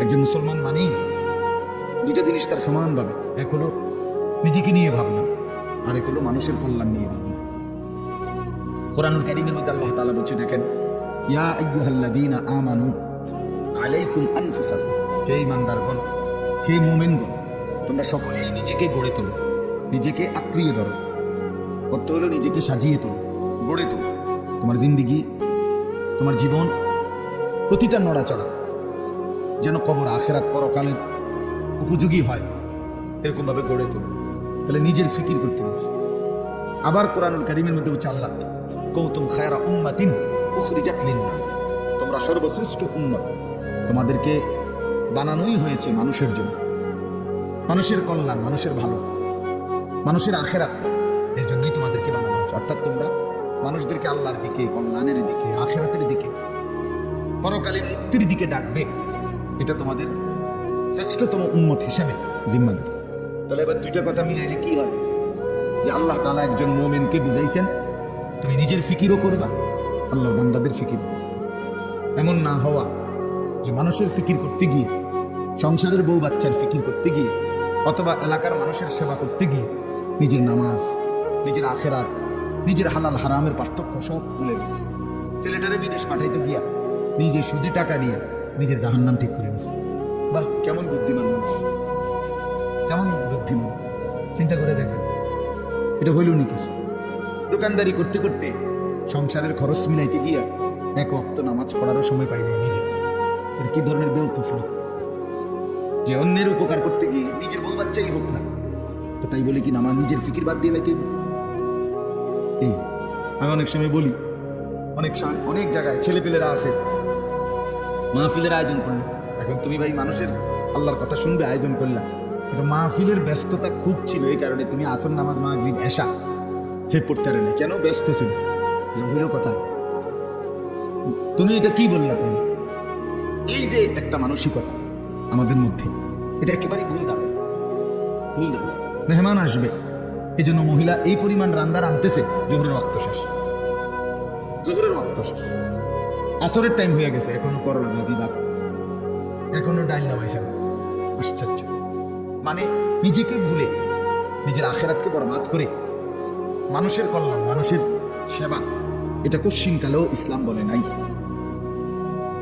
একজন মুসলমান মানেই দুইটা জিনিস তার সমানভাবে, এক হলো নিজেকে নিয়ে ভাবনা, আর এক হলো মানুষের কল্যাণ নিয়ে ভাবনা। কোরআনুল কারীমের মধ্যে আল্লাহ তাআলা বলছে, দেখেন, ইয়া আইয়ুহাল্লাযীনা আমানু আলাইকুম আনফুসাকুম, হে ঈমানদারগণ, হে মুমিনগণ, তোমরা সকলেই নিজেকে গড়ে তোলো, নিজেকে আঁকড়িয়ে ধরো। অর্থ হলো নিজেকে সাজিয়ে তোলো, গড়ে তোলো। তোমার জিন্দিগি, তোমার জীবন, প্রতিটা নড়াচড়া যেন কবর, আখিরাত, পরকালের উপযোগী হয়, এরকম ভাবে গড়ে তোলো। তাহলে নিজের ফিকির করতে গেছে। আবার কোরআনুল কারীমের মধ্যে বলছে আল্লাহ, কুনতুম খায়রা উম্মাতিন উখরিজাত লিন-নাস, তোমরা সর্বশ্রেষ্ঠ উম্মত, তোমাদেরকে বানানোই হয়েছে মানুষের জন্য, মানুষের কল্যাণ, মানুষের ভালো, মানুষের আখিরাত, এর জন্যই তোমাদেরকে বানানো হয়েছে। অর্থাৎ তোমরা মানুষদেরকে আল্লাহর দিকে, কল্যাণের দিকে, আখিরাতের দিকে, পরকালীন মুক্তির দিকে ডাকবে। এটা তোমাদের শ্রেষ্ঠতম উম্মত হিসেবে জিম্মাদার। তাহলে এবার দুইটা কথা মিলাইলে কি হয়, যে আল্লাহ তাআলা একজন মুমিনকে বুঝাইছেন তুমি নিজের ফিকিরও করবা, আল্লাহর বান্দাদের ফিকির। এমন না হওয়া যে মানুষের ফিকির করতে গিয়ে, সংসারের বউ বাচ্চার ফিকির করতে গিয়ে, অথবা এলাকার মানুষের সেবা করতে গিয়ে নিজের নামাজ, নিজের আখিরাত, নিজের হালাল হারামের পার্থক্য সব ভুলে গেছে। ছেলেটারে বিদেশ পাঠাইতে গিয়া নিজে সুদে টাকা নিয়ে নিজের জাহান্নাম ঠিক করে গেছে। বাহ, কেমন বুদ্ধিমান মানুষ, কেমন বুদ্ধিমান! চিন্তা করে দেখেন, এটা হইল নি কিছু। দোকানদারি করতে করতে সংসারের খরচ মিলাইতে গিয়া এক ওয়াক্ত নামাজ পড়ারও সময় পাইনি নিজে। এটা কি ধরনের বেউকুফ লোক, যে অন্যের উপকার করতে গিয়ে নিজের বউ বাচ্চাই হোক না, তো তাই বলে কি নামাজ নিজের ফিকির বাদ দিয়ে লাইতে? এই আমি অনেক সময় বলি, অনেক জায়গায় ছেলেপেলেরা আছে, মাহফিলের আয়োজন করলো। এখন তুমি ভাই মানুষের আল্লাহর কথা শুনবে, আয়োজন করলা, কিন্তু মাহফিলের ব্যস্ততা খুব ছিল, এই কারণে তুমি আসর নামাজ, মাগরিব, এশা হে পড়তে পারে না। কেন? ব্যস্ত ছিল। হইল কথা, তুমি এটা কি বললা? তাই এই যে একটা মানসিকতা আমাদের মধ্যে, এটা একেবারে ভুল ধারণা, ভুল ধারণা। মেহমান আসবে, এই জন্য মহিলা এই পরিমাণ রান্দার আনতেছে, জোহরের ওয়াক্ত শেষ, জোহরের ওয়াক্ত শেষ, আসরের টাইম হয়ে গেছে, এখনো করলা ভাজি ভাত, এখনো ডাল নামাইছে না। আশ্চর্য! মানে নিজেকে ভুলে, নিজের আখিরাতকে বরবাদ করে মানুষের কল্যাণ, মানুষের সেবা, এটা কোশ্চিনকালেও ইসলাম বলে নাই।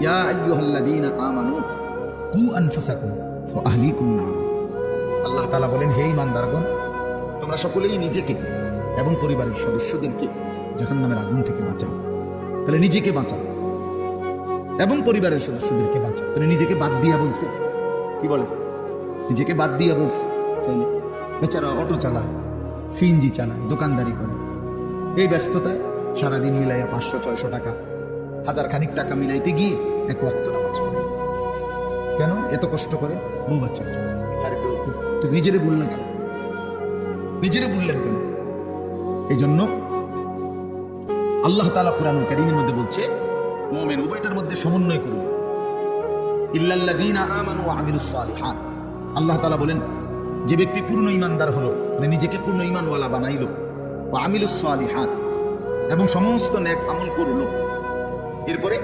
ইয়া আইয়ুহাল্লাযীনা আমানু কু আনফুসাকুম ওয়া আহলিকুম নার, আল্লাহ তাআলা বলেন, হে ঈমানদারগণ, তোমরা সকলেই নিজেকে এবং পরিবারের সদস্যদেরকে জাহান্নামের আগুন থেকে বাঁচাও। তাহলে নিজেকে বাঁচাও এবং পরিবারের সদস্যদেরকে বাঁচাও। তাহলে নিজেকে বাদ দিয়া বলছে, কি বলে? নিজেকে বাদ দিয়া বলছে। তাইলে বেচারা অটো চালায়, সিএনজি চালায়, দোকানদারি করে, এই ব্যস্ততায় সারাদিন মিলাইয়া 500-600 টাকা, হাজার খানিক টাকা মিলাইতে গিয়ে এক ওয়াক্ত নামাজ পড়ে। কেন এত কষ্ট করে? বউ বাচ্চার জন্য। তো নিজেরে বললেন কেন? নিজেরে বললেন কেন? এই জন্য আল্লাহ তাআলা কুরআনুল কারীমের মধ্যে বলছে, মুমিন উভয়টার মধ্যে সমন্বয় করবে। ইল্লাল্লাযীনা আমানু ওয়া আমিলুস সালিহাত, আল্লাহ তাআলা বলেন, যে ব্যক্তি পূর্ণ ঈমানদার হলো, মানে নিজেকে পূর্ণ ঈমানওয়ালা বানাইলো, ওয়া আমিলুস সালিহাত, এবং সমস্ত নেক আমল করলো, এরপরে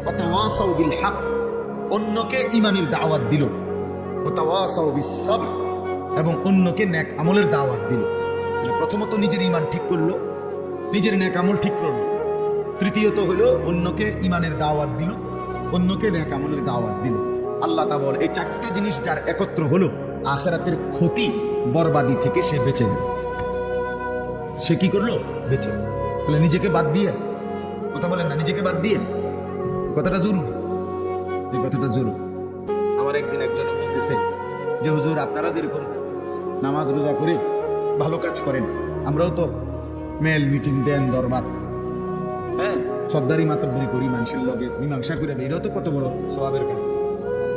ওয়াতাওয়াসাউ বিল হক, অন্যকে ঈমানের দাওয়াত দিল, ওয়াতাওয়াসাউ বিস সাবর, এবং অন্যকে নেক আমলের দাওয়াত দিল। তাহলে প্রথমত নিজের ঈমান ঠিক করলো, নিজের নেক আমল ঠিক করলো, তৃতীয়ত হলো অন্যকে ঈমানের দাওয়াত দিল, অন্যকে নেক আমলের দাওয়াত দিল। আল্লাহ তাআলা বলে, এই চারটি জিনিস যার একত্র হলো, আখিরাতের ক্ষতি, বরবাদি থেকে সে বেঁচে গেল। সে কি করলো? বেঁচে। তাহলে নিজেকে বাদ দিয়ে, কথা বলেন না, নিজেকে বাদ দিয়ে, কথাটা জরুরি, এই কথাটা জরুরি। আমার একদিন একজন বলতেছে যে, হুজুর, আপনারা যেরকম নামাজ রোজা করে ভালো কাজ করেন, আমরাও তো মেল মিটিং দেন, দরবার, হ্যাঁ, সর্দারি মাতব্বরি করি, মানুষের লগে মীমাংসা করে দেয়, এটাও তো কত বড় সওয়াবের কাজ।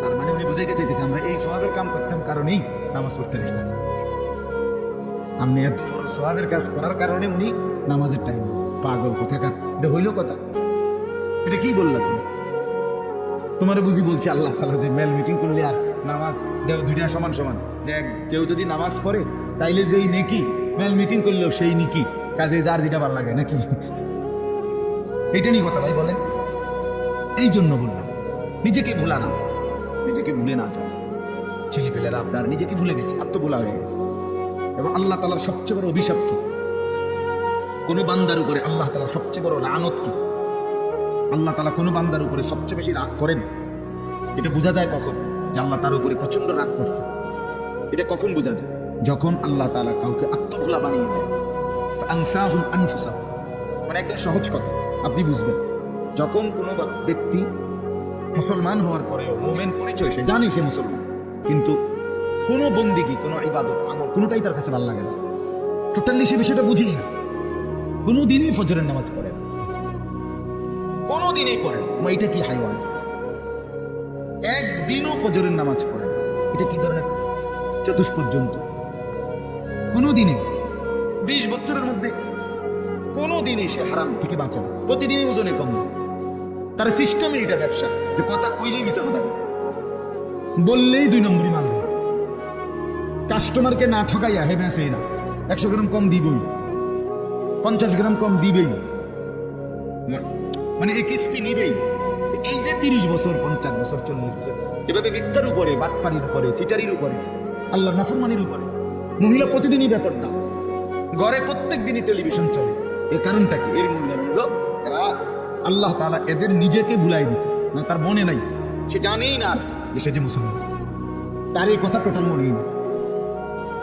তার মানে উনি বুঝাইতে চাইতেছে, আমরা এই সওয়াবের কাম করতাম কারণেই নামাজ পড়তে নেই। আপনি এত বড় সওয়াবের কাজ করার কারণে উনি নামাজের টাইম। পাগল কোথাকার! এটা হইল কথা? এটা কি বললাম? তোমার বুঝি বলছি আল্লাহ তাআলা যে মেল মিটিং করলে আর নামাজ দুইটা সমান সমান, যে কেউ যদি নামাজ পড়ে তাইলে যেই নেকি, মেল মিটিং করলেও সেই নেকি, কাজে যার যেটা ভালো লাগে নাকি? এটা নিয়ে কথা ভাই বলেন। এই জন্য বললাম, নিজেকে ভোলা না, নিজেকে ভুলে না যান। ছেলেপেলেরা আপনার নিজেকে ভুলে গেছে, আত্মভোলা হয়ে গেছে। এবং আল্লাহ তাআলার সবচেয়ে বড় অভিশাপ কি? কোন বান্দার উপরে আল্লাহ তাআলার সবচেয়ে বড় লানত কি? আল্লাহ তাআলা কোন বান্দার উপরে সবচেয়ে বেশি রাগ করেন? এটা বোঝা যায় কখন? যে আল্লাহ তার উপরে প্রচন্ড রাগ করছে। এটা কখন বোঝা যায়? যখন আল্লাহ তাআলা কাউকে আত্মভোলা বানিয়ে দেয়। ফাআনসাহুম আনফুসাহুম, মানে একদম সহজ কথা, আপনি বুঝবেন। যখন কোনো ব্যক্তি মুসলমান হওয়ার পরেও মুমিন পরিচয়, সে জানে সে মুসলমান, কিন্তু কোনো বন্দিগি, কোনো ইবাদত, আমল কোনোটাই তার কাছে ভালো লাগে না, টোটালি সে বিষয়টা বুঝেই না। কোনোদিনই ফজরের নামাজ পড়ে না, কোনোদিনই পড়ে না। এটা কি হাইওয়ান? একদিনও ফজরের নামাজ পড়ে না। এটা কি ধরনের চতুষ্পদ জন্তু? কোনোদিনই 20 বছরের মধ্যে কোনোদিনই সে হারাম থেকে বাঁচে না। প্রতিদিনই ওজনে কম, তার সিস্টেমে এটা ব্যবসা, যে কথা কইলেই মিশা কথা বললেই 2 নম্বরই মাল দেয়। কাস্টমারকে না ঠকাইয়া হে বেঁচেই না। 100 গ্রাম কম দিবই, 50 গ্রাম কম দিবেই, মানে এই কিস্তি নিবেই। এই যে 30 বছর, 50 বছর, 40 বছর এভাবে মিথ্যার উপরে, বাটপাড়ির উপরে, সিটারির উপরে, আল্লাহর নাফরমানির উপরে মহিলা প্রতিদিনই ব্যাপারটা, ঘরে প্রত্যেক দিনই টেলিভিশন চলে। এর কারণটা কি? এর মূল কারণ হলো এরা, আল্লাহ তাআলা এদের নিজেকে ভুলাই দিছে, না তার মনে নাই, সে জানেই না যে সে যে মুসলমান। তার এই কথা টোটাল মনেই নেই,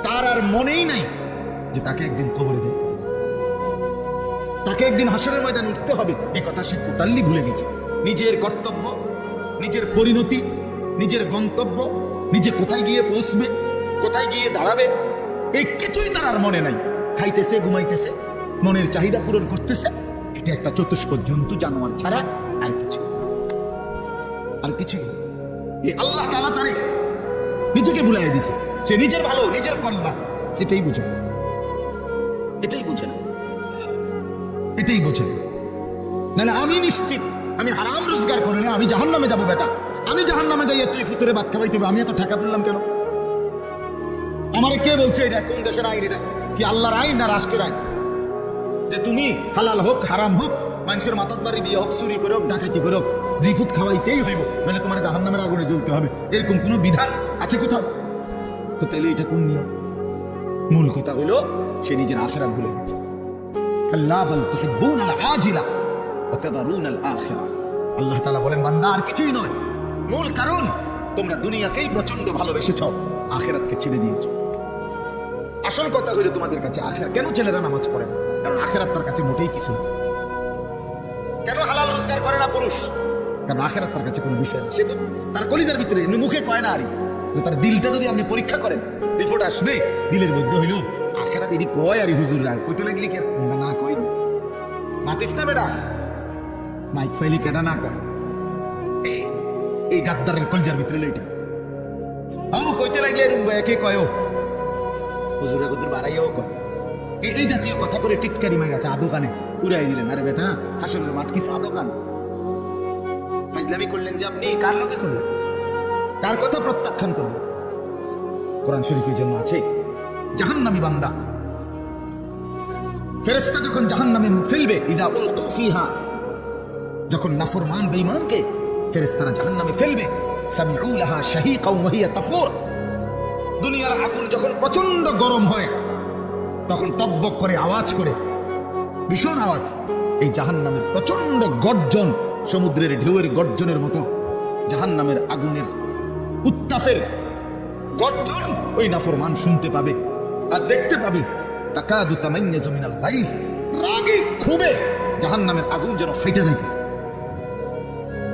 তার আর মনেই নাই যে তাকে একদিন কবরে যেতে হবে, তাকে একদিন হাসরের ময়দানে উঠতে হবে। এই কথা সে টোটালি ভুলে গেছে। নিজের কর্তব্য, নিজের পরিণতি, নিজের গন্তব্য, নিজে কোথায় গিয়ে পৌঁছবে, কোথায় গিয়ে দাঁড়াবে, এই কিছুই তার আর মনে নাই। খাইতেছে, ঘুমাইতেছে, মনের চাহিদা পূরণ করতেছে। এটা একটা চতুষ্পদ জন্তু, জানোয়ার ছাড়া আর কিছু, আর কিছুই না। এই আল্লাহ তাআলা তারে নিজেকে ভুলাই দিছে। সে নিজের ভালো, নিজের কল্যাণ এটাই বুঝে না, এটাই বুঝে না, এটাই বুঝে না। নাহলে আমি নিশ্চিত, আমি হারাম রোজগার করে না, আমি জাহান্নামে যাবো বেটা। আমি জাহান্নামে যাই, তুই ফুতুরে ভাত খাওয়াই দেবে, আমি এত টাকা পেলাম কেন? আমারে কে বলছে এটা? কোন দেশের আইন এটা? কি আল্লাহর আইন না রাষ্ট্রের আইন? যে তুমি হালাল হোক হারাম হোক, মানুষের মাথার বাড়ি দিয়ে হোক, চুরি করে হোক, ডাকাতি করে হোক, জিফুত খাওয়াইতেই হইব, মানে তোমার জাহান্নামের আগুনে জ্বলতে হবে, এরকম কোন বিধান আছে কোথাও? তো তাহলে এটা কোন নিয়ম? মূল কথা হলো সে নিজের আখিরাত ভুলে গেছে। কাল্লা বাল তুহিব্বুনাল আজিলা ওয়া তাদারুনাল আখিরা। আল্লাহ তাআলা বলেন, বান্দা আর কিছুই নয়, মূল কারণ তোমরা দুনিয়াকেই প্রচন্ড ভালোবেসেছ, আখিরাতকে ছেড়ে দিয়েছো। আসল কথা হলো তোমাদের কাছে আখিরাত। কেন ছেলেরা নামাজ পড়ে না? কারণ আখিরাত তার কাছে মোটেই কিছু না। কেন হালাল রোজগার করে না পুরুষ? কারণ আখিরাত তার কাছে কোনো বিষয় না। সে তার কলিজার ভিতরে, মুখে কয় না, আরই তার দিলটা যদি আপনি পরীক্ষা করেন, রিপোর্ট আসবে দিলের মধ্যে হইল আখিরাত এটি কয়, আর হুজুর আর কইতে লাগলি কে না কই, মাতিস না বেটা, মাইক ফাইলি কেটা না কয়, এই গাদ্দারের কলিজার ভিতরে লইটা কইতে লাগলে একে কয় হুজুরা হুজুর বাড়াইও কয়, এই জাতীয় কথা করে টিটকারি মাই গেছে। আদোকানে উড়াই দিলেন, আরে বেটা হাসনের মাঠ কি আদোকান? ফাজলামি করলেন যে আপনি, কার লোকে করলেন, কার কথা প্রত্যাখ্যান করলেন? কোরআন শরীফের জন্য আছে জাহান্নামী বান্দা, ফেরেশতা যখন জাহান্নামে ফেলবে, ইযা উলকু ফিহা, যখন নাফরমান বেঈমানকে ফেরেশতারা জাহান্নামে ফেলবে, সামিউ লাহা শাহীকাও ওয়া হিয়া তাফুর, দুনিয়ার আগুন যখন প্রচন্ড গরম হয় তখন টকবক করে আওয়াজ করে, ভীষণ আওয়াজ। এই জাহান্নামের প্রচন্ড গর্জন, সমুদ্রের ঢেউয়ের গর্জনের মতো জাহান্নামের আগুনের উত্তাপের গর্জন ওই নাফরমান শুনতে পাবে আর দেখতে পাবে। তাকাদু তামাইয়াজু মিনাল গাইজ, রাগে ক্ষোভে জাহান্নামের আগুন যেন ফাইটে যাইতেছে।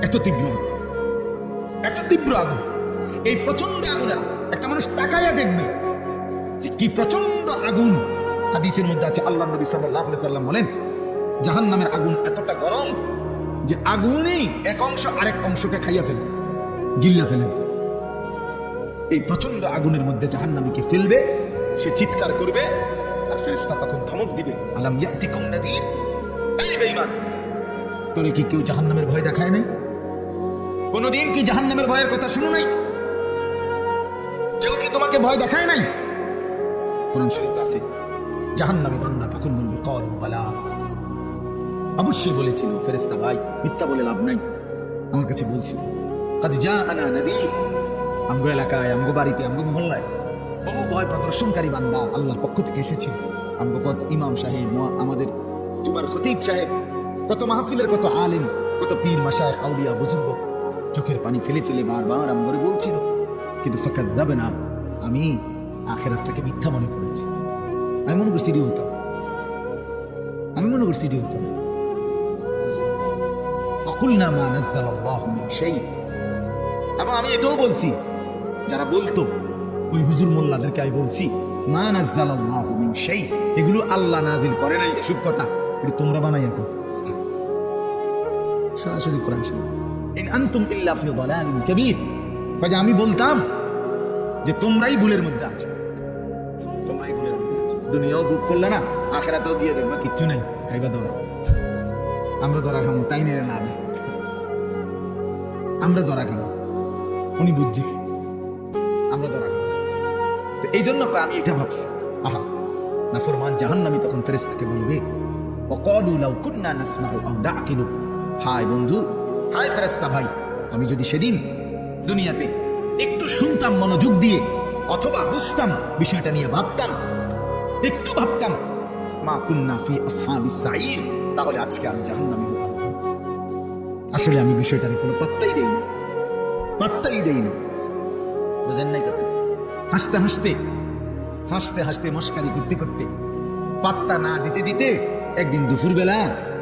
এত তীব্র, এত তীব্র আগুন। এই প্রচন্ড আগুনে একটা মানুষ তাকাইয়া দেখবে যে কি প্রচন্ড আগুন। হাদিসের মধ্যে আছে, আল্লাহর নবী সাল্লাল্লাহু আলাইহি সাল্লাম বলেন, জাহান্নামের আগুন এতটা গরম যে আগুনই এক অংশ আরেক অংশকে খাইয়া ফেলে, গিল্লা ফেলে। এই প্রচন্ড আগুনের মধ্যে জাহান্নামীকে ফেলবে, সে চিৎকার করবে, আর ফেরেশতা তখন ধমক দিবে, আলাম ইয়াতিকুম নাদির, এই বেঈমান, তোরে কি কেউ জাহান্নামের ভয় দেখায় নাই? কোনদিন কি জাহান্নামের ভয়ের কথা শুনো নাই? কেউ কি তোমাকে ভয় দেখায় নাই? কোরআন শরীফে আছে, জাহান্নামী বান্দা তখন বলবে, ক্বালু বালা, অবশ্যই বলেছিল ফেরেশতা ভাই, মিথ্যা বলে লাভ নাই, আমার কাছে বলছিল, কাদ জাআনা নাদির, আমগো এলাকায়, আমগো বাড়িতে, আমগো মহল্লায় বহু ভয় প্রদর্শনকারী বান্দা আল্লাহর পক্ষ থেকে এসেছিল। আমগো কত ইমাম সাহেব, আমাদের জুমার খতিব সাহেব, কত মাহফিলের কত আলেম, কত পীর মাশায়েখ আউলিয়া বুজুর্গ চোখের পানি ফেলে ফেলে বারবার আমগরে বলছিল, কিন্তু ফাকাত যাবে না। আমি আখিরাতটাকে মিথ্যা মনে করেছি। আমি মনে করছি সিডি হতাম, আমি মনে করছি সিডি হতাম। অকুলনা মা নাযালাল্লাহু মিন শাই। এবং আমি এটাও বলছি, যারা বলতো ওই হুজুর মোল্লাদেরকে আমি বলছি, মা নাযালাল্লাহু মিন শাই, এগুলো আল্লাহ নাজিল করে নাই, এসব কথা এটা তোমরা বানাইয়া কর। সরাসরি কোরআন শরীফ, ইন আনতুম ইল্লা ফি দালালিন কাবীর। কাজে আমি বলতাম যে তোমরাই ভুলের মধ্যে আছো, তোমরাই ভুলের মধ্যে আছো। দুনিয়াও ভুল করলে না, আখিরাতেও দিয়ে দেখবা কিচ্ছু নাই, খাইবা ধরা। আমরা ধরা খাবো, তাই নেই লাভ, আমরা ধরা খাবো, উনি বুঝছে আমরা ধরা খাবো। তো এই জন্য আমি এটা ভাবছি, আহা নাফরমান জাহান্নামী তখন ফেরেশতাকে বলবে, ওয়াকালু লাউ কুননা নাসমাউ আও নাকিলু। হায় বন্ধু, হায় ফেরেশতা ভাই, আমি যদি সেদিন দুনিয়াতে একটু শুনতাম মনোযোগ দিয়ে, অথবা বুঝতাম, বিষয়টা নিয়ে ভাবতাম, একটু ভাবতাম, মা কুননা ফি আসহাবিস সাঈর, তাহলে আজকে আমি জাহান্নামী হতাম। আসলে আমি বিষয়টার কোনো পাত্তাই দেইনি, পাত্তাই দেইনি। বুঝেন নাই কথা? হাসতে হাসতে হাসতে হাসতে মস্কারি করতে করতে, পাত্তা না দিতে দিতে একদিন দুপুরবেলা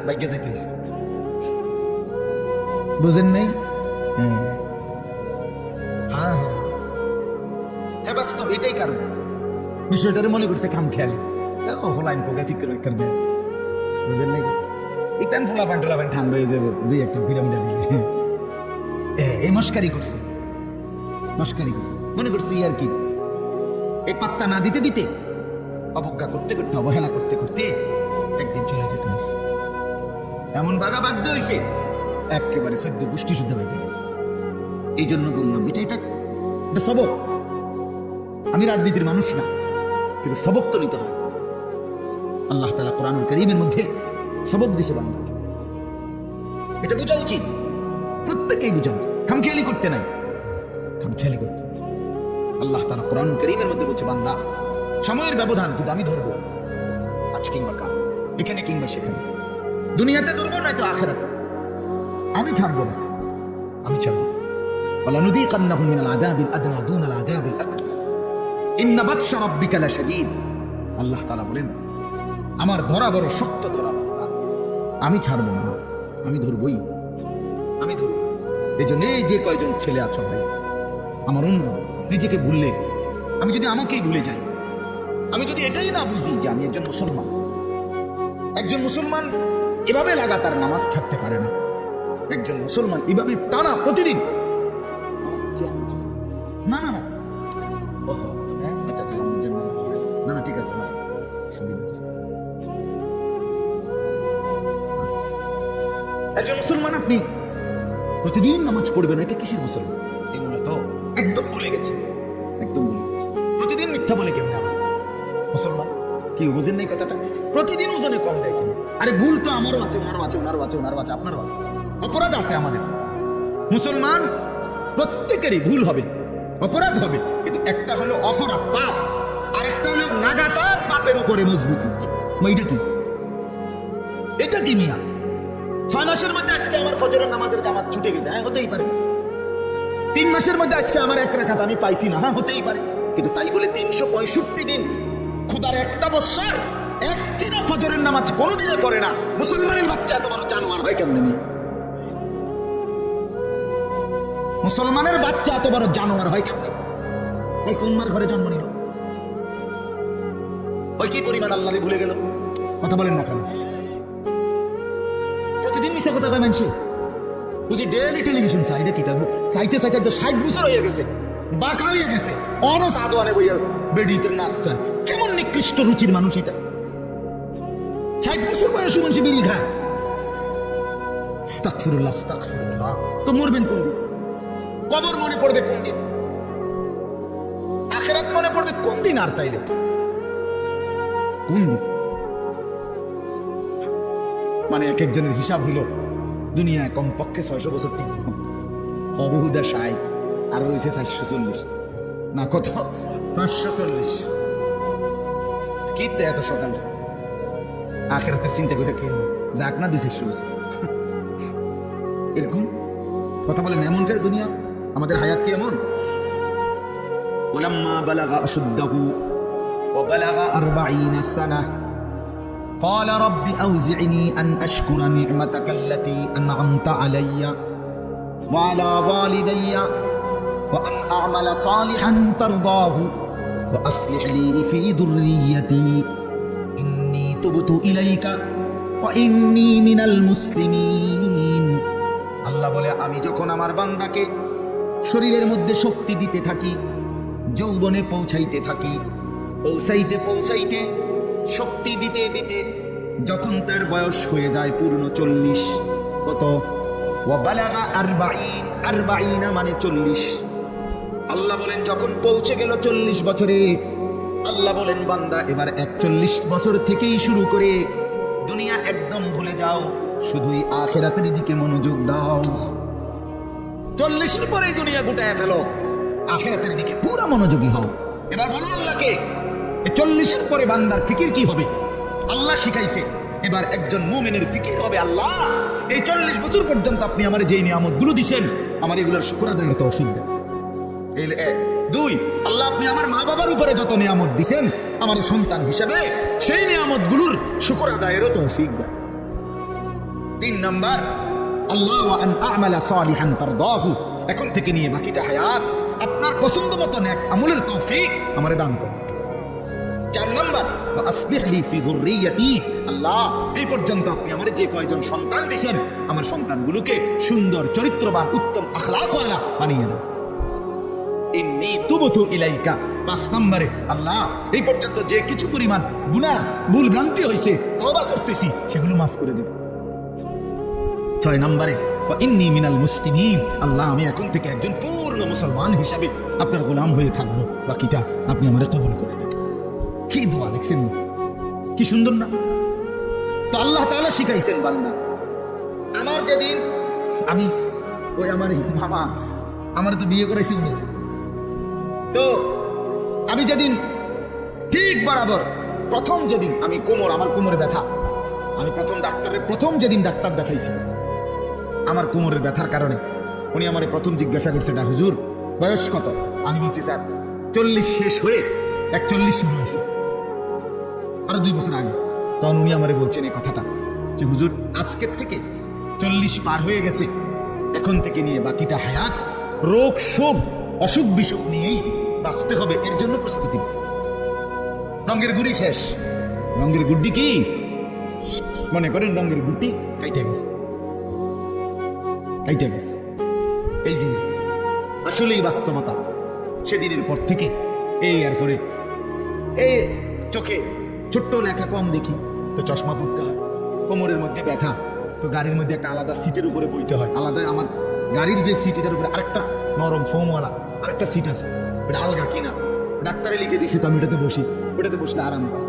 বাইকে যাইতে হয়েছে। বুঝেন নাই? হ্যাঁ হ্যাঁ হ্যাঁ, বাস্তব এটাই কারণ। বিষয়টারে মনে করছে খাম খেয়ালি, অফলাইন কোকে শিক্ষা করবে। বুঝেন নাই? ইতান ফোলাফান টোলাফান ঠান্ডা হয়ে যাবে, দুই একটা পিরামিড দিয়ে এই মস্কারি করছে, মস্কারি করছে, মনে করছি আর কি। এই পাত্তা না দিতে দিতে, অবজ্ঞা করতে করতে, অবহেলা করতে করতে একদিন চলে যেতে হয়েছে। এমন বাঘা বাধ্য হয়েছে, একেবারে 14 গোষ্ঠী শুদ্ধ বাইকে গেছে। এই জন্য বললাম এটা এটা সবক। আমি রাজনীতির মানুষ না, কিন্তু সবক তো নিতে হয়। আল্লাহ তাআলা কোরআনুল কারীমের মধ্যে সবক দিছে বান্দাকে, এটা বোঝা উচিত, প্রত্যেকেই বোঝা উচিত। খামখেয়ালি করতে নাই, খামখেয়ালি করতে। আল্লাহ তাআলা কোরআনুল কারীমের মধ্যে বলছে, বান্দা সময়ের ব্যবধান কিন্তু আমি ধরবো, আজ কিংবা কাল, এখানে কিংবা সেখানে, দুনিয়াতে ধরবো নয়তো আখিরাতে। আমি ছাড়বো না, আমি ছাড়বো। ওয়ালানুযীকান্নাহুম মিনাল আযাবিল আদনা দুনাল আযাবিল আকবার ইন্না বাতশা রাব্বিকা লাশাদীদ। আল্লাহ তাআলা বলেন, আমার ধরা বড় শক্ত ধরা বান্দা, আমি ছাড়বো না, আমি ধরবই, আমি ধরবো। এই জন্য এই যে কয়জন ছেলে আছো ভাই, আমার অনুরোধ, নিজেকে ভুললে, আমি যদি আমাকেই ভুলে যাই, আমি যদি এটাই না বুঝি যে আমি একজন মুসলমান, একজন মুসলমান এভাবে লাগাতার নামাজ ছাড়তে পারে না, একজন মুসলমান এভাবে টানা প্রতিদিন, না না না আচ্ছা না না ঠিক আছে, একজন মুসলমান আপনি প্রতিদিন নামাজ পড়বেন, এটা কিসের মুসলমান? এগুলো তো একদম ভুলে গেছে, একদম ভুলে গেছে। প্রতিদিন মিথ্যা বলে কেমন আবার মুসলমান? কি বুঝেন নাই কথাটা? প্রতিদিন ওজনে কম দেয় কেন? আরে ভুল তো আমারও আছে, ওনারও আছে, ওনারও আছে, ওনারও আছে, আপনারও আছে, অপরাধ আছে আমাদের। মুসলমান প্রত্যেকেরই ভুল হবে, অপরাধ হবে, কিন্তু একটা হলো অপরাধ পাপ, আর একটা হলো লাগাতার পাপের উপরে মজবুতি। এটা কি? এটা কি মিয়া? 6 মাসের মধ্যে আজকে আমার ফজরের নামাজের জামাত ছুটে গেছে, হ্যাঁ হতেই পারে। 3 মাসের মধ্যে আজকে আমার 1 রাকাত আমি পাইছি না, হ্যাঁ হতেই পারে। কিন্তু তাই বলে 365 দিন খুদার একটা বছর একদিনও ফজরের নামাজ কোনোদিনে পড়ে না মুসলমানের বাচ্চা এত বড় জানোয়ার হয় কেমনে নিয়ে? মুসলমানের বাচ্চা এত বড় জানোয়ার হয় কেমনে? এই কোন মার ঘরে জন্ম নিল? ওই কি পরিমাণ আল্লাহরে ভুলে গেল? কথা বলেন না কেন? প্রতিদিন মিশা কথা কয় মানুষে, বুঝি ডেইলি টেলিভিশন সাইডে কি থাকবো, সাইতে সাইতে তো 60 বছর হয়ে গেছে, বাঁকা হয়ে গেছে, অনস আদোয়ানে বইয়া বেডিতের নাচ চায়। কেমন নিকৃষ্ট রুচির মানুষ এটা! 60 বছর বয়সে মানুষ বিড়ি খায়। আস্তাগফিরুল্লাহ, আস্তাগফিরুল্লাহ। তো মরবেন কোন দিন? কবর মনে পড়বে কোন দিন? আখিরাত মনে পড়বে কোন দিন? আর তাইলে কোন দিন? মানে এক একজনের হিসাব হইল দুনিয়ায় কমপক্ষে 600 বছর ঠিক অবহুদা 60, আর রয়েছে 440 না কত 540। কি এত সকাল আখিরাতের চিন্তা করে কে যাক না 200 বছর এরকম কথা বলেন। এমনটাই দুনিয়া, আমাদের হায়াত কি এমন? ওলাম্মা বালাগা আশুদ্দাহু ওয়া বালাগা 40 সানা قال رب أوزعني أن أشكر نعمتك التي أنعمت علي وعلى والدي وأن أعمل صالحا ترضاه وأصلح لي في ذريتي إني تبت إليك وإني من المسلمين। আল্লাহ বলে আমি যখন আমার বান্দাকে শরীরের মধ্যে শক্তি দিতে থাকি, যৌবনে পৌঁছাইতে থাকি, পৌঁছাইতে শক্তি দিতে দিতে যখন তার বয়স হয়ে যায় পূর্ণ 40, কত ওয়া বালাগা 40 মানে 40। আল্লাহ বলেন যখন পৌঁছে গেল 40 বছরে, আল্লাহ বলেন বান্দা এবার 41 বছর থেকেই শুরু করে দুনিয়া একদম ভুলে যাও, শুধুই আখিরাতের দিকে মনোযোগ দাও। 40-এর পরেই দুনিয়া গুটায় ফেলো, আখিরাতের দিকে পুরো মনোযোগী হও। এবার বলো আল্লাহকে 40-এর পরে বান্দার ফিকির কি হবে? আল্লাহ শিখাইছে এবার একজন মুমিনের ফিকির হবে, আল্লাহ এই 40 বছর পর্যন্ত আপনি আমার যেই নিয়ামতগুলো দিয়েছেন আমার এগুলোর শুকর আদায়ের তৌফিক দেন। 2 আল্লাহ আপনি আমার মা বাবার উপরে যত নিয়ামত দিয়েছেন আমার সন্তান হিসেবে সেই নিয়ামতগুলোর শুকর আদায়েরও তৌফিক দেন। 3 নাম্বার আল্লাহ ওয়া আন আ'মালা সালিহান তারদাহু, এখন থেকে নিয়ে বাকিটা হায়াত আপনার পছন্দ মতো নেক আমলের তৌফিক আমারে দান করুন। 4 নাম্বার ওয়া আসলিহ লি ফি যুররিয়াতি, আল্লাহ এই পর্যন্ত আপনি আমারে যে কয়জন সন্তান দিয়েছেন আমার সন্তানগুলোকে সুন্দর চরিত্রবান উত্তম আখলাকওয়ালা বানিয়ে দাও। ইন্নী তুবতু ইলাইকা, 5 নম্বরে আল্লাহ এই পর্যন্ত যে কিছু পরিমাণ গুনাহ ভুল ভ্রান্তি হয়েছে তওবা করতেছি সেগুলো মাফ করে দেব। 6 নম্বরে ওয়া ইন্নী মিনাল মুসলিমিন, আল্লাহ আমি এখন থেকে একজন পূর্ণ মুসলমান হিসাবে আপনার গোলাম হয়ে থাকবো, বাকিটা আপনি আমারে কবুল করে নেন। কি দোয়া দেখছেন, কি সুন্দর না? তো আল্লাহ তাআলা শিখাইছেন বান্দা আমার যেদিন আমি ওই আমার মামা আমার তো বিয়ে করাইছি উনি, তো আমি যেদিন ঠিক বরাবর প্রথম যেদিন আমি আমার কোমরে ব্যথা, আমি প্রথম যেদিন ডাক্তার দেখাইছি আমার কোমরের ব্যথার কারণে উনি আমার প্রথম জিজ্ঞাসা করছে ডা হুজুর বয়স কত? আমি বলছি স্যার 40 শেষ হয়ে 41 শুরু হয়েছে, আরো 2 বছর আগে। তখন উনি আমারে বলছেন এই কথাটা যে হুজুর আজকের থেকে 40 পার হয়ে গেছে, এখন থেকে নিয়ে বাকিটা হায়াত রোগ শোক অসুখ বিসুখ নিয়েই বাঁচতে হবে, এর জন্য প্রস্তুতি। রঙের গুড়ি শেষ, রঙের গুড্ডি কি মনে করেন রঙের গুড্ডি কাইটে গেছে। এই জিনিস আসলেই বাস্তবতা। সেদিনের পর থেকে এই এরপরে এই চোখে ছোট্ট লেখা কম দেখি তো চশমা পরতে হয়, কোমরের মধ্যে ব্যথা তো গাড়ির মধ্যে একটা আলাদা সিটের উপরে বইতে হয়, আলাদা আমার গাড়ির যে সিট এটার উপরে আরেকটা নরম ফোমওয়ালা আরেকটা সিট আছে, ওটা আলগা কিনা ডাক্তারে লিখে দিছে, তো আমি ওটাতে বসি, ওটাতে বসলে আরাম পাই।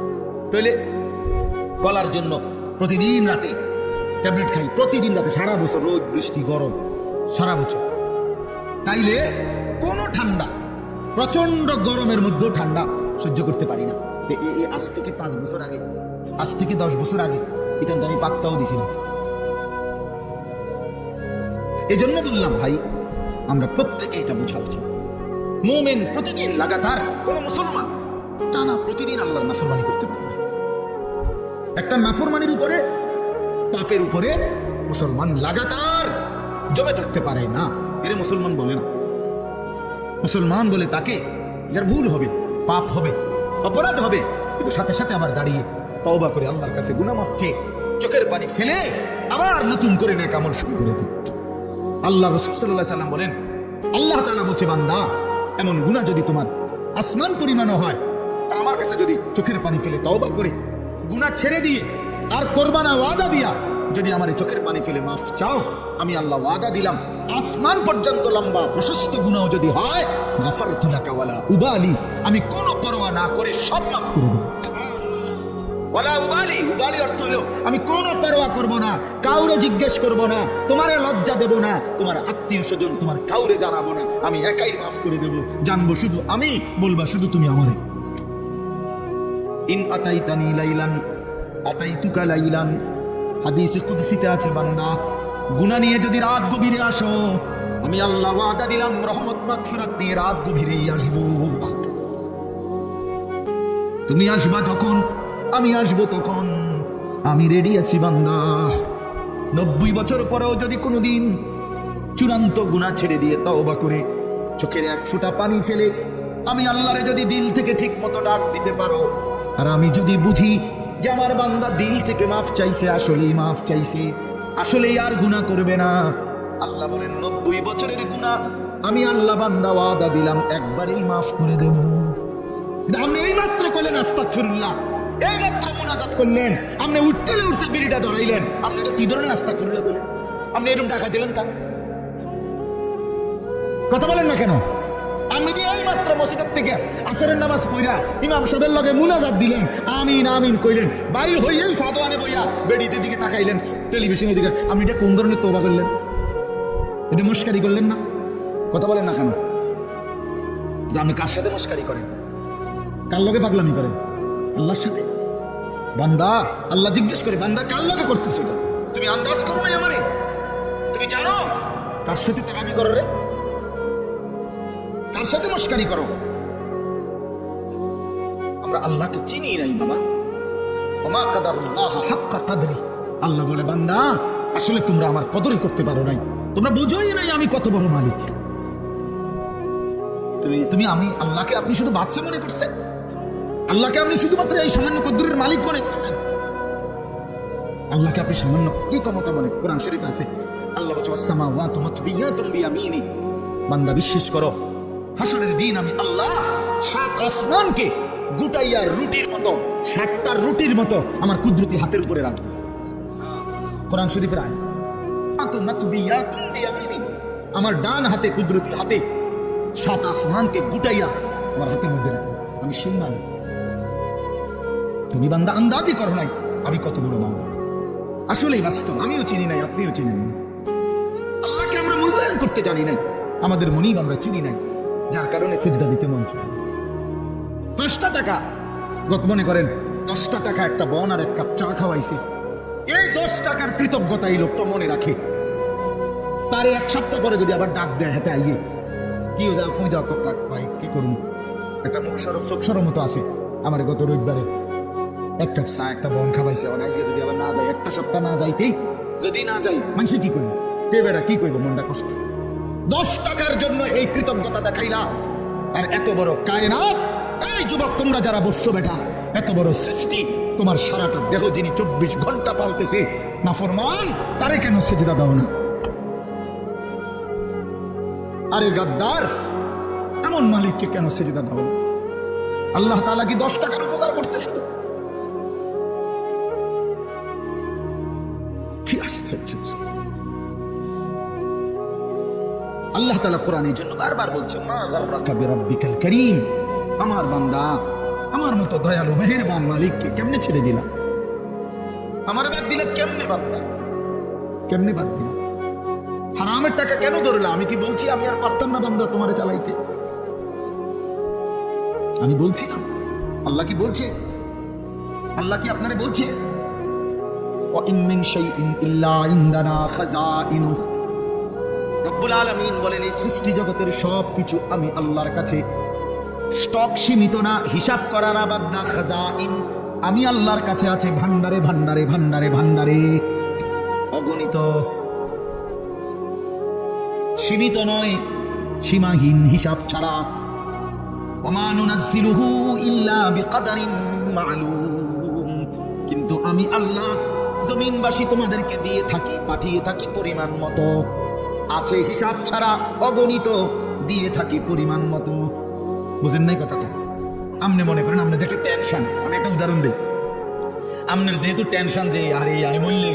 তাহলে গলার জন্য প্রতিদিন রাতে ট্যাবলেট খাই, প্রতিদিন রাতে, সারা বছর রোদ বৃষ্টি গরম সারা বছর। তাইলে কোনো ঠান্ডা প্রচন্ড গরমের মধ্যেও ঠান্ডা সহ্য করতে পারি না। আজ থেকে 5 বছর আগে, আজ থেকে 10 বছর আগে এটা তো আমি পাত্তাও দিছিলাম। এই জন্য বললাম ভাই আমরা প্রত্যেকে এটা বোঝা উচিত, মুমিন প্রতিদিন লাগাতার, কোন মুসলমান টানা প্রতিদিন আল্লাহর নাফরমানি করতে পারে না। একটা নাফরমানির উপরে পাপের উপরে মুসলমান লাগাতার জমে থাকতে পারে না, এর মুসলমান বলে না। মুসলমান বলে তাকে যার ভুল হবে, পাপ হবে, অপরাধ হবে, কিন্তু সাথে সাথে আবার দাঁড়িয়ে তওবা করে আল্লাহর কাছে গুনাহ মাফ চেয়ে চোখের পানি ফেলে আবার নতুন করে নেক আমল শুরু করে দিই। আল্লাহ রাসূল সাল্লাল্লাহু আলাইহি ওয়াসাল্লাম বলেন আল্লাহ তাআলা বলছে বান্দা এমন গুনাহ যদি তোমার আসমান পরিমাণও হয়, আর আমার কাছে যদি চোখের পানি ফেলে তওবা করে গুনাহ ছেড়ে দিয়ে আর করবা না ওয়াদা দিয়া যদি আমার চোখের পানি ফেলে মাফ চাও, আমি আল্লাহ ওয়াদা দিলাম আসমান পর্যন্ত লম্বা প্রশস্ত গুনাহ যদি হয় গাফারতু লাকা ওয়ালা উবালি, আমি কোনো পরোয়া না করে সব মাফ করে দেব। ওয়ালা উবালি, উবালি অর্থ হলো আমি কোনো পরোয়া করব না, কাউরে জিজ্ঞেস করব না, তোমারে লজ্জা দেব না, তোমার আত্মীয় স্বজন তোমার কাউরে জানাবো না, আমি একাই মাফ করে দেব, জানবো শুধু আমি, বলবা শুধু তুমি আমারে। ইন আতাইতানি লাইলান আতাইতুকা লাইলান, হাদিসে কুদসিতে আছে, বান্দা গুনাহ নিয়ে যদি রাত গভীরে আসো, আমি আল্লাহ ওয়াদা দিলাম রহমত মাগফিরাত নিয়ে রাত গভীরেই আসবো। তুমি আসবা যখন, আমি আসবো তখন, আমি রেডি আছি বান্দা। 90 বছর পরেও যদি কোনোদিন চূড়ান্ত গুনাহ ছেড়ে দিয়ে তওবা করে চোখের এক ফোঁটা পানি ফেলে আমি আল্লাহরে যদি দিল থেকে ঠিক মতো ডাক দিতে পারো, আর আমি যদি বুঝি যে আমার বান্দা দিল থেকে মাফ চাইছে, আসলেই মাফ চাইছে, আসলেই আর গুনাহ করবে না, আল্লাহ বলেন 90 বছরের গুনাহ আমি আল্লাহ বান্দা ওয়াদা দিলাম একবারেই মাফ করে দেব। আপনি এই মাত্র করলেন আস্তাগফিরুল্লাহ, এই মাত্র মুনাজাত করলেন, আপনি উঠতে উঠতে বিড়িটা ধরাইলেন, আপনি এটা কি ধরনের আস্তাগফিরুল্লাহ বলেন? আপনি এরকম টাকা দিলেন কা? কথা বলেন না কেন? আপনি দিয়ে এই মাত্র মসজিদের থেকে আসরের নামাজ পড়া ইমাম সাহেবের লগে মুনাজাত দিলেন, আমিন আমিন কইলেন, বাইর হইয়াই সাদওয়ানে বইয়া বেড়িতে দিকে তাকাইলেন, টেলিভিশনের দিকে, আপনি এটা কোন ধরনের তওবা করলেন? এটা মস্কারি করলেন না? কথা বলেন না কেন? আপনি কার সাথে মস্কারি করেন? কার লগে পাগলামি করেন? আল্লাহর সাথে। বান্দা আল্লাহ জিজ্ঞেস করে, বান্দা কার লগে করতেছ এটা? তুমি আন্দাজ করো না আমারে? তুমি জানো কার সাথে তাগামি করো রে? কার সাথে মস্কারি করো? আমরা আল্লাহকে চিনি নাই বাবা। ওমা কাদারুল্লাহ হাক্কা কাদরি, আল্লাহ বলে বান্দা আসলে তোমরা আমার কদরই করতে পারো নাই, তোমরা বুঝোই নাই আমি কত বড় মালিক। তুমি আমি আল্লাহকে আপনি শুধু বাদশা মনে করছেন, আল্লাহকে আপনি শুধুমাত্র এই সামান্য কদরের মালিক মনে করছেন, আল্লাহকে আপনি সামান্য কি ক্ষমতা মনে? কোরআন শরীফে আছে আল্লাহ বলছে ওয়াসসামাওয়াতু মাতবিয়াতুম বিয়ামিনি, বান্দা বিশ্বাস করো হাসরের দিন আমি আল্লাহ 7 আসমানকে গুটাইয়া রুটির মতো, 7টা রুটির মতো আমার কুদরতি হাতের উপরে রাখবো। কোরআন শরীফের আয়াত, মাতবিয়াতুম বিয়ামিনি, আমার ডান হাতে কুদরতি হাতে 7 আসমানকে গুটাইয়া আমার হাতের মধ্যে রাখবো, আমি সেই মালিক। তুমি বান্দা আন্দাজই করো নাই আমি কত বড় বান্দা। আসলেই বাস্তব, আমিও চিনি নাই, আপনিও চিনেন না। আল্লাহকে আমরা মূল্যায়ন করতে জানি নাই, আমাদের মনিব আমরা চিনি নাই, যার কারণে সিজদা দিতে মন চায়। 5টা টাকা মনে করেন, 10টা টাকা একটা বন আর 1 কাপ চা খাওয়াইছে, এই 10 টাকার কৃতজ্ঞতা এই লোকটা মনে রাখে, তার 1 সপ্তাহ পরে যদি আবার ডাক দেয় হাতে আইয়ে কি যাও পূজা থাক ভাই কি করুন, একটা মুখ সরম চোখ সরম মতো আছে, আমার গত রবিবারে 1 কাপ চা একটা বন খাওয়াইছে, অনাইছে যদি আবার না যায়, একটা সপ্তাহ না যাইতেই যদি না যাই মানুষ কি করবে, কে বেড়া কি করবো, মনটা কষ্ট। 10 টাকার জন্য এই কৃতজ্ঞতা দেখাইলা, আর এত বড় কায়নাত, এই যুবক তোমরা যারা বসছো বেটা, এত বড় সৃষ্টি, তোমার সারাটা দেহ যিনি 24 ঘন্টা পালতেছে, নাফরমান তারে কেন সিজদা দাও না? আরে গাদ্দার, এমন মালিককে কেন সিজদা দাও না? আল্লাহ তাআলা কি 10 টাকার উপকার করছে শুধু? কি আশ্চর্য! আল্লাহ তাআলা কোরআনের জন্য বারবার বলছে মা গাররাকা বিরাব্বিকাল কারীম, আমার বান্দা আমার মতো দয়ালু মেহেরবান মালিককে কেমনে ছেড়ে দিলাম? আমার বাদ দিলে কেমনে বান্দা, কেমনে বাদ দিলাম? হারামের টাকা কেন ধরলাম? আমি কি বলছি আমি আর পারতাম না বান্দা তোমারে চালাইতে? আমি বলছি না? আল্লাহ কি বলছে? আল্লাহ কি আপনারে বলছে ওয়া ইন মিন শাইইন ইল্লা ইনদানা খাযাইনুহু, রব্বুল আলামিন বলেন এই সৃষ্টি জগতের সব কিছু আমি আল্লাহর কাছে, স্টক সীমিত না, হিসাব করা না বান্দা, খাযাইন আমি আল্লাহর কাছে আছে ভান্ডারে ভান্ডারে ভান্ডারে ভান্ডারে, অগণিত, সীমিত নয়, সীমাহীন হিসাব ছাড়া। ওমা নুনাজ্জিলুহু ইল্লা বিকদারিন মা'লুম, কিন্তু আমি আল্লাহ জমিনবাসী তোমাদেরকে দিয়ে থাকি, পাঠিয়ে থাকি পরিমাণ মতো, আছে হিসাব ছাড়া, অগণিত দিয়ে থাকি পরিমাণ মতো। বুঝেন নাই কথাটা? আপনি মনে করেন আপনার যে একটা টেনশন, আমি একটা উদাহরণ দিই, আপনার যেহেতু টেনশন যে আরে আমি মরলে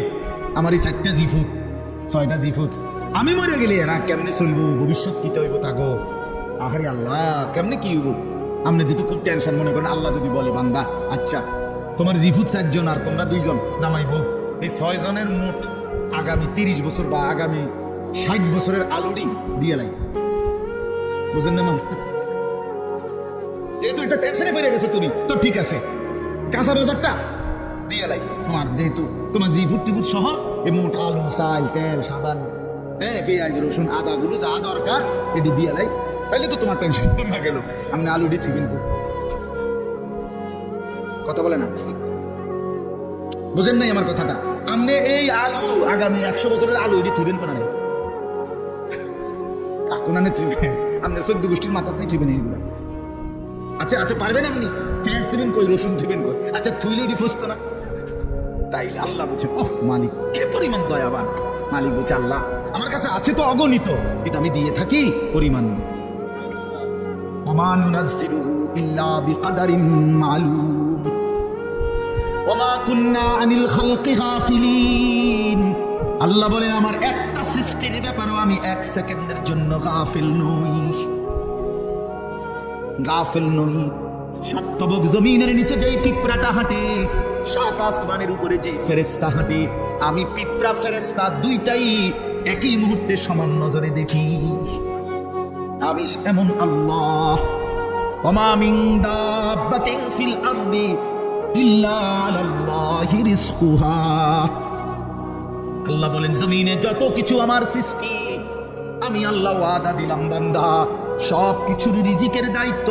আমার এই 4টা জিফুত 6টা জিফুত, আমি মরে গেলে এরা কেমনে চলবো, ভবিষ্যৎ কি হইব তাগো, আহারে আল্লাহ কেমনে কি হইব, আপনি যেহেতু খুব টেনশন মনে করেন, আল্লাহ যদি বলে বান্দা আচ্ছা তোমার জিফুত 4 জন আর তোমরা 2 জন জামাই বউ, এই 6 জনের মোট আগামী 30 বছর বা আগামী 60 বছরের আলুডি দিয়ে লাই। বুঝেন না মামা? যেহেতু এটা টেনশনে পড়ে গেছো তুমি, তো ঠিক আছে, কাঁচা বাজারটা দিয়ে লাই তোমার, যেহেতু তোমার জিফুট টিফুট সহ এই মোট আলু, চাল, তেল, সাবান, হ্যাঁ, পেঁয়াজ, রসুন, আদা গুলো যা দরকার এটি দিয়ে লাই। তাইলে তো তোমার টেনশন না গেল। আমি আলুডি চিকেন কথা বলে না, বুঝেন নাই আমার কথাটা? আপনি এই আলু আগামী 100 বছরের আলু এটি থুবেন কোন নাই, কাকুনানে থুবেন, আপনি 14 গোষ্ঠীর মাথাতেই থুবেন এইগুলো। আচ্ছা আচ্ছা, পারবেন আপনি? পেঁয়াজ থুবেন কই, রসুন থুবেন কই? আচ্ছা, থুইলে এটি ফসতো না? তাইলে আল্লাহ বলছেন, ওহ মালিক কে পরিমাণ দয়াবান। মালিক বলছে, আল্লাহ আমার কাছে আছে তো অগণিত, কিন্তু আমি দিয়ে থাকি পরিমাণ মতো। ওমা নুনাজ্জিলুহু ইল্লা বিকাদারিন মালুম ওমা কুন্না আনিল খালকি গাফিলিন। আল্লাহ বলেন, আমার একটা সৃষ্টির ব্যাপারেও আমি 1 সেকেন্ডের জন্য গাফিল নই, গাফিল নই। সাতবক জমিনের নিচে যেই পিঁপড়াটা হাঁটে, 7 আসমানের উপরে যেই ফেরেশতা হাঁটে, আমি পিঁপড়া ফেরেশতা দুইটাই একই মুহূর্তে সমান নজরে দেখি। আমি এমন আল্লাহ। ওমা মিন দাব্বাতিন ফিল আরদি ইল্লা আলাল্লাহি রিজকুহা। আল্লাহ বলেন, জমিনে যত কিছু আমার সৃষ্টি, আমি আল্লাহ ওয়াদা দিলাম বান্দা, সব কিছুর রিজিকের দায়িত্ব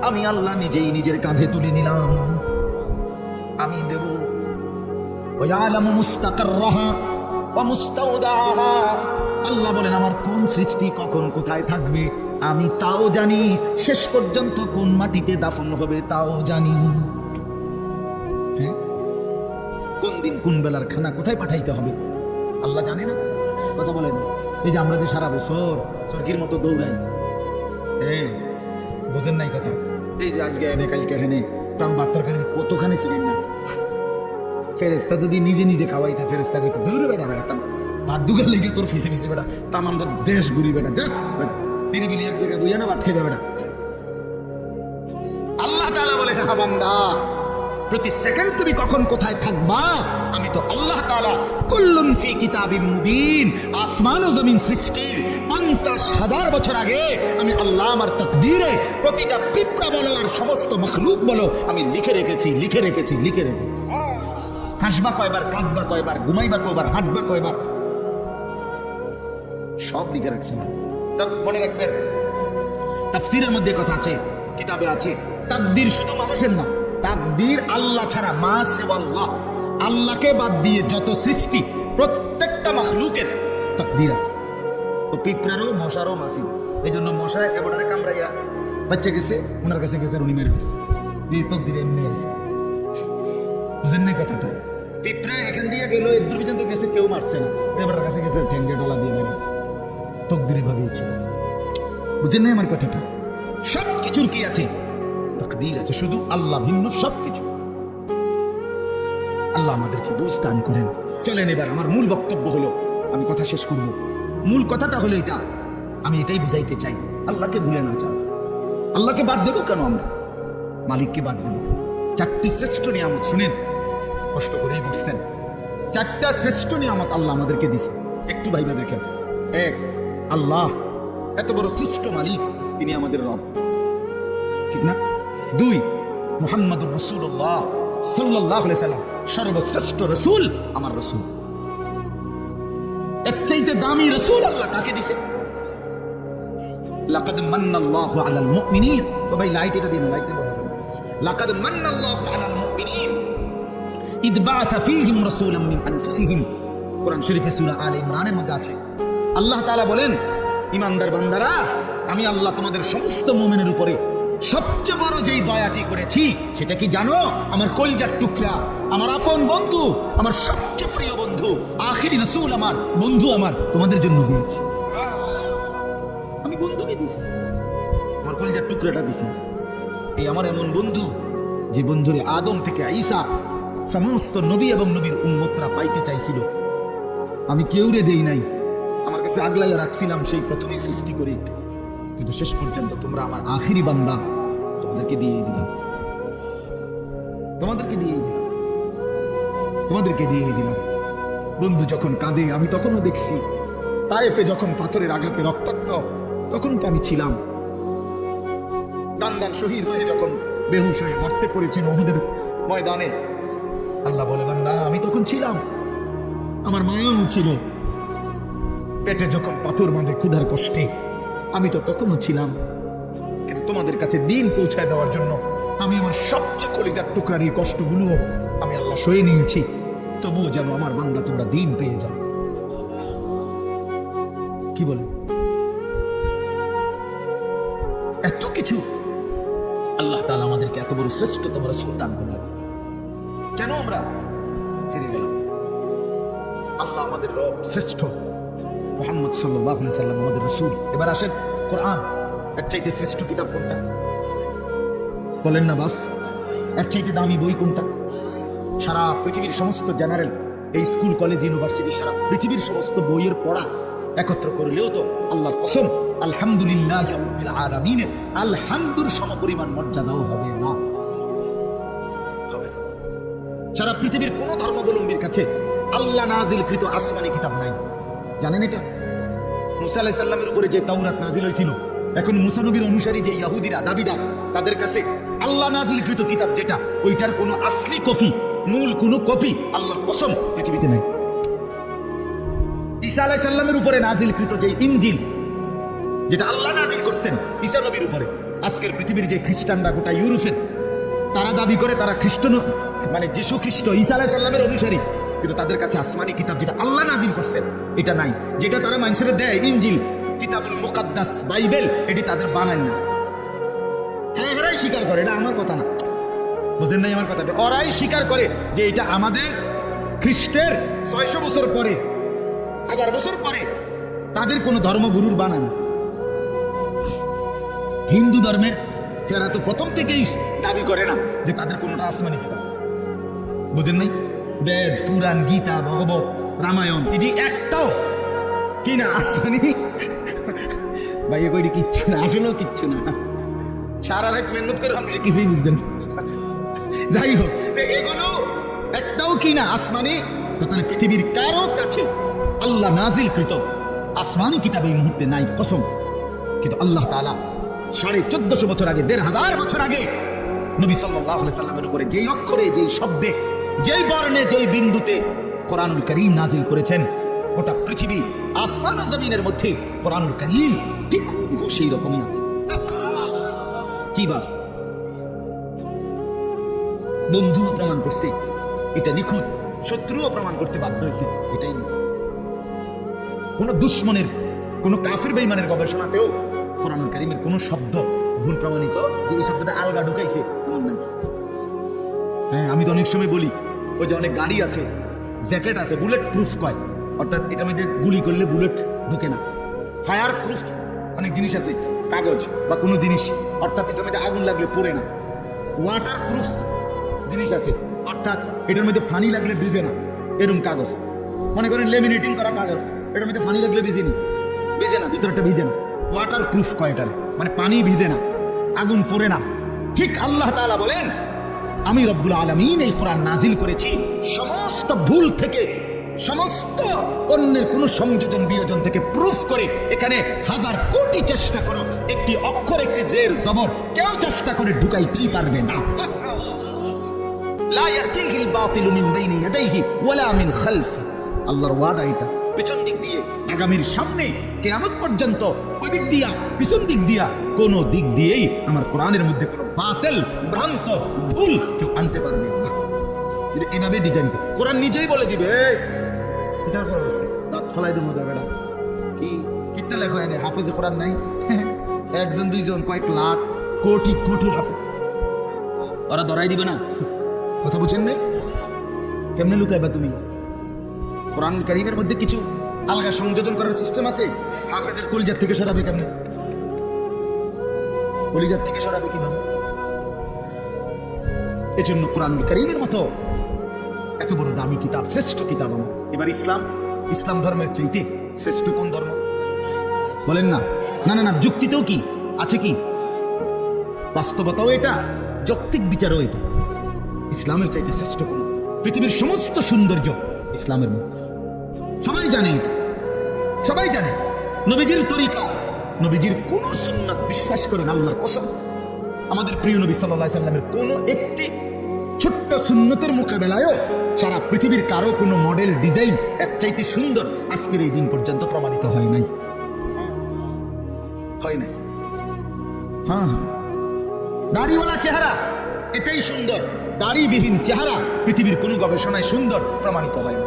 আমি আল্লাহ নিজেই নিজের কাঁধে তুলে নিলাম, আমি দেব। ওয়ালামু মুস্তাকাররাহা ওয়া মুস্তাওদাহা। আল্লাহ বলেন, আমার কোন সৃষ্টি কখন কোথায় থাকবে আমি তাও জানি, শেষ পর্যন্ত কোন মাটিতে দাফন হবে তাও জানি। হ্যাঁ, কোন দিন কোন বেলার খানা কোথায় পাঠাইতে হবে আল্লাহ জানে না? কথা বলেন। এই যে আমরা যে সারা বছর সরকির মতো দৌড়াই, হ্যাঁ, বোঝেন নাই কথা? এই যে আজকে এনে কালকে এনে তাম বাত্তরকারী কতখানি ছিলেন না, ফেরেস্তা যদি নিজে নিজে খাওয়াইতে, ফেরেস্তা কইতো, দৌড়ে বেটা বেটা ভাত দুগার লেগে তোর ফিসে ফিসে বেটা, তাম আমাদের দেশ ঘুরি বেটা, যা বেটা নিরিবিলি এক জায়গায় বুঝে না ভাত খাইবে বেটা। আল্লাহ তাআলা বলে, হ্যাঁ বান্দা, প্রতি সেকেন্ড তুমি কখন কোথায় থাকবা আমি তো আল্লাহ তাআলা কুল্লুন ফি কিতাবিম মুবিন। আসমান ও জমিন সৃষ্টির 50,000 বছর আগে আমি আল্লাহ আমার তাকদীরে প্রতিটা পিঁপড়া বলো আর সমস্ত মখলুক বলো আমি লিখে রেখেছি, লিখে রেখেছি, লিখে রেখেছি। হাসবা কয়বার, কাঁদবা কয়বার, ঘুমাইবা কয়বার, হাঁটবা কয়বার, সব লিখে রাখছেন। তা মনে রাখবেন, তাফসীরের মধ্যে কথা আছে, কিতাবে আছে, তাকদীর শুধু মানুষের না, তাকদীর আল্লাহ ছাড়া, মা সেওয়াল্লাহ, আল্লাহকে বাদ দিয়ে যত সৃষ্টি প্রত্যেকটা মাখলুকের তাকদীর আছে। তো পিঁপড়ারও মশারও মাসি, এই জন্য মশা এবারে কামড়াইয়া বাচ্চা গেছে, ওনার কাছে গেছে, উনি মেরে গেছে, এই তাকদীর এমনি আছে। বুঝেন না কথাটা? পিঁপড়া এখান দিয়ে গেল, এর দূর পর্যন্ত গেছে, কেউ মারছে না, এবার কাছে গেছে, ঠেঙ্গে ডলা দিয়ে মেরে গেছে, তাকদীরে ভাবিয়েছিল। বুঝেন না আমার কথাটা? সব কিছুর কি আছে? তাকদীর আছে, শুধু আল্লাহ ভিন্ন সবকিছু। আল্লাহ আমাদেরকে বুঝ দান করেন। চলেন এবার আমার মূল বক্তব্য হলো, আমি কথা শেষ করব। মূল কথাটা হলো এটা, আমি এটাই বুঝাইতে চাই, আল্লাহকে ভুলে না যাও। আল্লাহকে বাদ দেবো কেন আমরা? মালিককে বাদ দেব। 4টি শ্রেষ্ঠ নিয়ামত, শুনেন, কষ্ট করেই বসছেন, 4টা শ্রেষ্ঠ নিয়ামত আল্লাহ আমাদেরকে দিছে, একটু ভাইবা দেখেন। 1, আল্লাহ এত বড় শ্রেষ্ঠ মালিক, তিনি আমাদের রব, ঠিক না? 2, মুহাম্মাদুর রাসূলুল্লাহ সাল্লাল্লাহু আলাইহি সাল্লাম, সর্বশ্রেষ্ঠ রাসূল আমার রাসূল। এর চাইতে দামি রাসূল আল্লাহ কাকে দিছে? লাকাদ মান্নাল্লাহু আলাল মুমিনিন। তো ভাই লাইট এটা দিন, লাইট দেন। লাকাদ মান্নাল্লাহু আলাল মুমিনিন ইদ বাআথা ফীহিম রাসূলাম মিন আনফুসিহিম। কোরআন শরীফে সূরা আলে ইমরানের মধ্যে আছে, আল্লাহ তাআলা বলেন, ইমানদার বান্দারা, আমি আল্লাহ তোমাদের সমস্ত মুমিনের উপরে সবচেয়ে বড় যেই দয়াটি করেছি সেটা কি জানো? আমার কলিজার টুকরা, আমার আপন বন্ধু, আমার সবচেয়ে প্রিয় বন্ধু, আখিরি রাসূল, আমার বন্ধু, আমার তোমাদের জন্য দিয়েছি। আমি বন্ধুকে দিয়েছি, আমার কলিজার টুকরাটা দিয়েছি। এই আমার এমন বন্ধু, যে বন্ধুরে আদম থেকে ঈসা সমস্ত নবী এবং নবীর উম্মতরা পাইতে চাইছিল, আমি কেউরে দেই নাই, আমার কাছে আগলাইয়া রাখছিলাম সেই প্রথমেই সৃষ্টি করি, কিন্তু শেষ পর্যন্ত তোমরা আমার আখিরি বান্দা, তোমাদেরকে দিয়েই দিলাম, তোমাদেরকে দিয়েই দিলাম। তোমাদেরকে দিয়ে দিলাম। বন্ধু যখন কাঁদে আমি তখনও দেখছি, তায়েফে যখন পাথরের আঘাতে রক্তাক্ত তখন তো আমি ছিলাম, দান দান শহীদ হয়ে যখন বেহুশ হয়ে মরতে পড়েছেন উহুদের ময়দানে, আল্লাহ বলে বান্দা আমি তখন ছিলাম, আমার মায়াও ছিল। পেটে যখন পাথর বাঁধে ক্ষুধার কষ্টে আমি তো তখনও ছিলাম, কিন্তু তোমাদের কাছে দিন পৌঁছায় দেওয়ার জন্য আমি আমার সবচেয়ে কলিজার টুকরার এই কষ্টগুলো আমি আল্লাহ সয়ে নিয়েছি, তবুও যেন আমার বান্দা তোমরা দিন পেয়ে যাও। কি বলে এত কিছু আল্লাহ তাআলা আমাদেরকে এত বড় শ্রেষ্ঠতম রাসূল দান করলেন, কেন আমরা হেরে গেলাম? আল্লাহ আমাদের রব শ্রেষ্ঠ, মুহাম্মদ সাল্লাল্লাহু আলাইহি সাল্লাম আমাদের রাসূল। এবার আসেন কোরআন, এর চাইতে শ্রেষ্ঠ কিতাব কোনটা? বলেন না বাস, এর চাইতে দামি বই কোনটা? সারা পৃথিবীর সমস্ত জেনারেল এই স্কুল কলেজ ইউনিভার্সিটি সারা পৃথিবীর সমস্ত বইয়ের পড়া একত্র করলেও তো আল্লাহর কসম আলহামদুলিল্লাহ রাব্বিল আলামিনের আলহামদুর সমপরিমাণ মর্যাদাও হবে না। সারা পৃথিবীর কোন ধর্মাবলম্বীর কাছে আল্লাহ নাজিলকৃত আসমানি কিতাব নাই, জানেন এটা? মুসা আলাইহিস সালামের উপরে যে তাওরাত নাজিল হয়েছিল, এখন মুসা নবীর অনুসারী যে ইহুদিরা দাবিদার, তাদের কাছে আল্লাহ নাজিলকৃত কিতাব যেটা, ওইটার কোনো আসলি কপি, মূল কোনো কপি আল্লাহর কসম পৃথিবীতে নাই। ঈসা আলাইহিস সালামের উপরে নাজিলকৃত যে ইনজিল, যেটা আল্লাহ নাজিল করছেন ঈসা নবীর উপরে, আজকের পৃথিবীর যে খ্রিস্টানরা গোটা ইউরোপের, তারা দাবি করে তারা খ্রিস্টান, মানে যিশু খ্রিস্ট ঈসা আলাইহিস সালামের অনুসারী, কিন্তু তাদের কাছে আসমানি কিতাব যেটা আল্লাহ নাজিল করছেন এটা নাই। যেটা তারা মানুষের দেয় ইনজিল, কিতাবুল মুকাদ্দাস, বাইবেল, এটি তাদের বানান না। হ্যাঁ, এরাই স্বীকার করে, এটা আমার কথা না, বুঝেন নাই আমার কথাটা? ওরাই স্বীকার করে যে এটা আমাদের খ্রিস্টের 600 বছর পরে, 1000 বছর পরে তাদের কোন ধর্মগুরুর বানান। হিন্দু ধর্মের এরা তো প্রথম থেকেই দাবি করে না যে তাদের কোনটা আসমানি কিতাব, বুঝেন নাই? বেদ, পুরাণ, গীতা, ভগবত, রামায়ণ, এটি একটাও কি না আসমানি? ভাই এগুলি কিচ্ছু না, আসলেও কিচ্ছু না। সারা রাত মেহনত করে আপনি কিছুই বুঝতেন। যাই হোক, এগুলো একটাও কি না আসমানি, তো তাহলে পৃথিবীর কারো কাছে আল্লাহ নাজিলকৃত আসমানি কিতাব এই মুহূর্তে নাই, কসম। কিন্তু আল্লাহ তাআলা 1450 বছর আগে, 1500 বছর আগে নবী সাল্লাল্লাহু আলাইহি সাল্লামের উপরে যেই অক্ষরে, যেই শব্দে, যেই বর্ণে, যেই বিন্দুতে কোরআনুল কারীম নাজিল করেছেন, গোটা পৃথিবী আসমান ও জমিনের মধ্যে কোরআনুল কারীম ঠিক হুবহু সেই রকমই আছে। কি বাস বন্ধুও প্রমাণ করছে এটা নিখুঁত, শত্রুও প্রমাণ করতে বাধ্য হয়েছে এটাই। কোন দুশ্মনের, কোন কাফির বেঈমানের গবেষণাতেও কোরআনুল কারীমের কোন শব্দ ভুল প্রমাণিত যে এই শব্দটা আলগা ঢুকাইছে এমন নাই। হ্যাঁ, আমি তো অনেক সময় বলি, ওই যে অনেক গাড়ি আছে, জ্যাকেট আছে, বুলেট প্রুফ কয়, অর্থাৎ এটার মধ্যে গুলি করলে বুলেট ঢুকে না। ফায়ার প্রুফ অনেক জিনিস আছে, কাগজ বা কোনো জিনিস, অর্থাৎ এটার মধ্যে আগুন লাগলে পড়ে না। ওয়াটার প্রুফ জিনিস আছে, অর্থাৎ এটার মধ্যে পানি লাগলে ভিজে না, এরকম কাগজ। মনে করেন লেমিনেটিং করা কাগজ, এটার মধ্যে পানি লাগলে ভিজে না, ভিতরটা ভিজে না, ওয়াটার প্রুফ কয় এটার, মানে পানি ভিজে না, আগুন পড়ে না। ঠিক আল্লাহ তাআলা বলেন, আমি রব্বুল আলামিন এই কোরআন নাজিল করেছি সমস্ত ভুল থেকে, সমস্ত অন্যের কোন সংযোজন বিয়োজন থেকে প্রুফ করে। এখানে 1000 কোটি চেষ্টা করো, একটি অক্ষর, একটি জের জবর কেউ চেষ্টা করে ঢুকাইতেই পারবে না। লা ইয়াতিহিল বাতিলু মিন বাইনি ইয়াদাইহি ওয়ালা মিন খালফি। আল্লাহর ওয়াদা এটা, পিছন দিক দিয়ে, আগামীর সামনে কিয়ামত পর্যন্ত, ওই দিক দিয়া, পিছন দিক দিয়া, কোন দিক দিয়েই আমার কোরআনের মধ্যে কোনো বাতিল, ভ্রান্ত, ভুল কেউ আনতে পারবে না। এভাবে ডিজাইন করে কোরআন নিজেই বলে দিবে, কিতার করা হচ্ছে দাঁত ফলাই দেবো বেটা, কি কিতা লেখো এনে হাফেজে কোরআন নাই, একজন দুইজন, কয়েক লাখ, কোটি কোটি হাফেজ, ওরা ধরাই দিবে না। কথা বুঝেন নাই? কেমনে লুকাইবা তুমি? কোরআনুল কারীমের মধ্যে কিছু আলগা সংযোজন করার সিস্টেম আছে। হাফেজের কলিজার থেকে সরাবে কেমনে? কলিজার থেকে সরাবে কিভাবে? এজন্য কোরআনুল কারীমের মতো এত বড় দামি কিতাব, শ্রেষ্ঠ কিতাব আমার। এবার ইসলাম ধর্মের চাইতে শ্রেষ্ঠ কোন ধর্ম বলেন না? না না না, যুক্তিতেও কি আছে, কি বাস্তবতাও এটা, যৌক্তিক বিচারও এটা। ইসলামের চাইতে শ্রেষ্ঠ কোন? পৃথিবীর সমস্ত সৌন্দর্য ইসলামের মধ্যে। সবাই জানে এটা, সবাই জানে। নবীজির তরিকা, নবীজির কোন সুন্নাত বিশ্বাস করেন আল্লাহর কসম, আমাদের প্রিয় নবী সাল্লাল্লাহু আলাইহি সাল্লামের কোন একটি ছোট্ট সুন্নতের মোকাবেলায়ও সারা পৃথিবীর কারো কোনো মডেল ডিজাইন এর চাইতে সুন্দর আজকের এই দিন পর্যন্ত প্রমাণিত হয় নাই, হয় নাই। হ্যাঁ, দাড়িওয়ালা চেহারা এটাই সুন্দর, দাড়িবিহীন চেহারা পৃথিবীর কোনো গবেষণায় সুন্দর প্রমাণিত হয় না।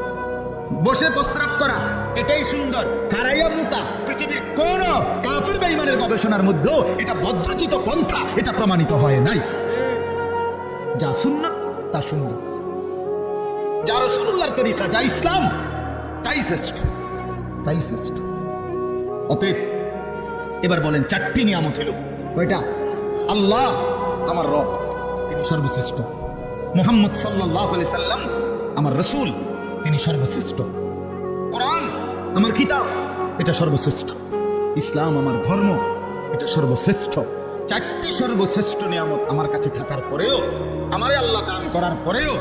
বসে প্রস্রাব করা এটাই সুন্দর, খাড়াইয়া মুতা পৃথিবীর কোন কাফির বেঈমানের গবেষণার মধ্যেও এটা বজ্রচিত পন্থা, এটা প্রমাণিত হয় নাই। যা সুন্নাত তা সুন্দর, যা রাসূলুল্লাহর তরিকা, যা ইসলাম তাই শ্রেষ্ঠ, তাই শ্রেষ্ঠ। অতএব এবার বলেন চারটি নিয়ামত হলো কয়টা? আল্লাহ আমার রব, তিনি সর্বশ্রেষ্ঠ। মুহাম্মদ সাল্লাল্লাহু আলাইহি সাল্লাম আমার রাসূল, তিনি সর্বশ্রেষ্ঠ। কোরআন আমার কিতাব, এটা সর্বশ্রেষ্ঠ। ইসলাম আমার ধর্ম, এটা সর্বশ্রেষ্ঠ। চারটি সর্বশ্রেষ্ঠ নিয়ামত আমার কাছে থাকার পরেও, আমারে আল্লাহ দান করার পরেও,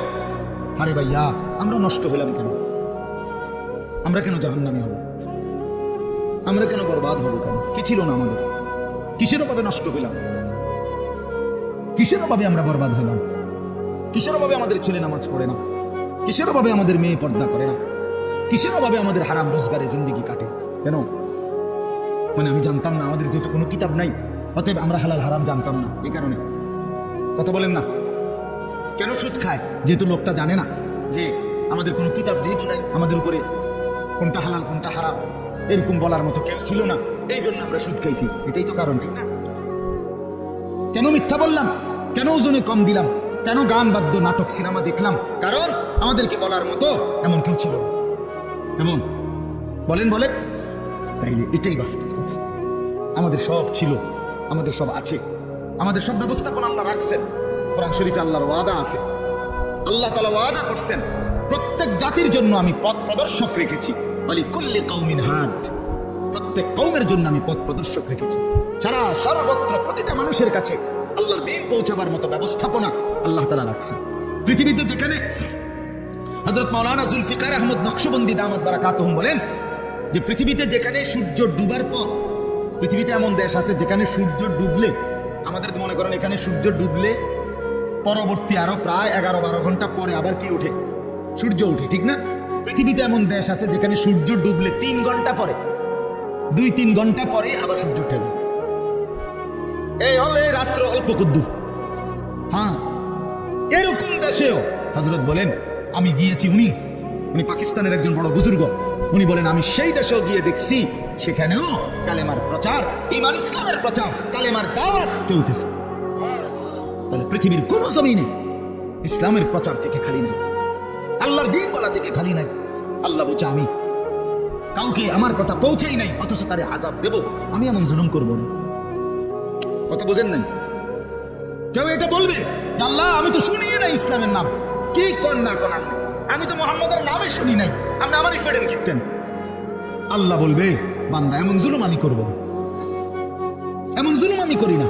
আরে ভাইয়া আমরা নষ্ট হলাম কেন? আমরা কেন জাহান্নামী হব? আমরা কেন বরবাদ হব? কেন? কি ছিল না আমাদের? কিসের অভাবে নষ্ট হইলাম? কিসের অভাবে আমরা বরবাদ হইলাম? কিসের অভাবে আমাদের ছেলে নামাজ পড়ে না? কিসের অভাবে আমাদের মেয়ে পর্দা করে না? কিসের অভাবে আমাদের হারাম রোজগারে জিন্দেগি কাটে? কেন? মানে আমি জানতাম না, আমাদের যেহেতু কোনো কিতাব নাই, অতএব আমরা হালাল হারাম জানতাম না, এই কারণে। কথা বলেন না কেন সুদ খায়? যেহেতু লোকটা জানে না যে আমাদের কোনো কিতাব যেহেতু নাই, আমাদের উপরে কোনটা হালাল কোনটা হারাম এরকম বলার মতো কেউ ছিল না, এই জন্য আমরা সুদ খাইছি। এটাই তো কারণ, ঠিক না? কেন মিথ্যা বললাম? কেন ওজনে কম দিলাম? কেন গান বাদ্য নাটক সিনেমা দেখলাম? কারণ আমাদেরকে বলার মতো এমন কেউ ছিল না। এমন বলেন বলেন, তাইলে এটাই বাস্তব কথা। আমাদের সব ছিল, আমাদের সব আছে, আমাদের সব ব্যবস্থাপনা আল্লাহ রাখছেন। কোরআন শরীফে আল্লাহর ওয়াদা আছে, আল্লাহ তাআলা ওয়াদা করছেন প্রত্যেক জাতির জন্য আমি পথ প্রদর্শক রেখেছি। ওয়ালিকুল্লি কওমিন হাদ, প্রত্যেক কওমের জন্য আমি পথ প্রদর্শক রেখেছি। সারা সর্বত্র প্রতিটা মানুষের কাছে আল্লাহর দ্বীন পৌঁছাবার মতো ব্যবস্থাপনা আল্লাহ তাআলা রাখছেন। পৃথিবীতে যেখানে হযরত মাওলানা জুলফিকার আহমদ নকশবন্দি দামাত বারাকাতুহুম বলেন যে পৃথিবীতে যেখানে সূর্য ডুবার পর, পৃথিবীতে এমন দেশ আছে যেখানে সূর্য ডুবলে, আমাদের মনে করেন এখানে সূর্য ডুবলে পরবর্তী আরো প্রায় 11-12 ঘন্টা পরে আবার কি ওঠে? সূর্য ওঠে, ঠিক না? পৃথিবীতে এমন দেশ আছে যেখানে সূর্য ডুবলে 3 ঘন্টা পরে, 2-3 ঘন্টা পরে আবার সূর্য উঠে যায়। এই হলে রাত্র অল্প কদ্দুর। হ্যাঁ, এরকম দেশেও হযরত বলেন আমি গিয়েছি, উনি পাকিস্তানের একজন বড় বুজুর্গ, উনি বলেন আমি সেই দেশেও গিয়ে দেখছি সেখানেও কালেমার প্রচার, ঈমান ইসলামের প্রচার, কালেমার দাওয়াত চলতেছে। তাহলে পৃথিবীর কোন জমিনে ইসলামের প্রচার থেকে খালি নাই, আল্লাহর দ্বীন বলা থেকে খালি নাই। আল্লাহ বলছে আমি কাউকে আমার কথা পৌঁছেই নাই, অথচ তারে আযাব দেব, আমি এমন জুলুম করব না। কথা বুঝেন নাই? কেউ এটা বলবে আল্লাহ আমি তো শুনি নাই ইসলামের নাম, কি কর না কর, আমি তো মুহাম্মদের নামে শুনি নাই, আপনি আমারই ফেরেন কিনতেন। আল্লাহ বলবে বান্দা এমন জুলুম আমি করব, এমন জুলুম আমি করি না।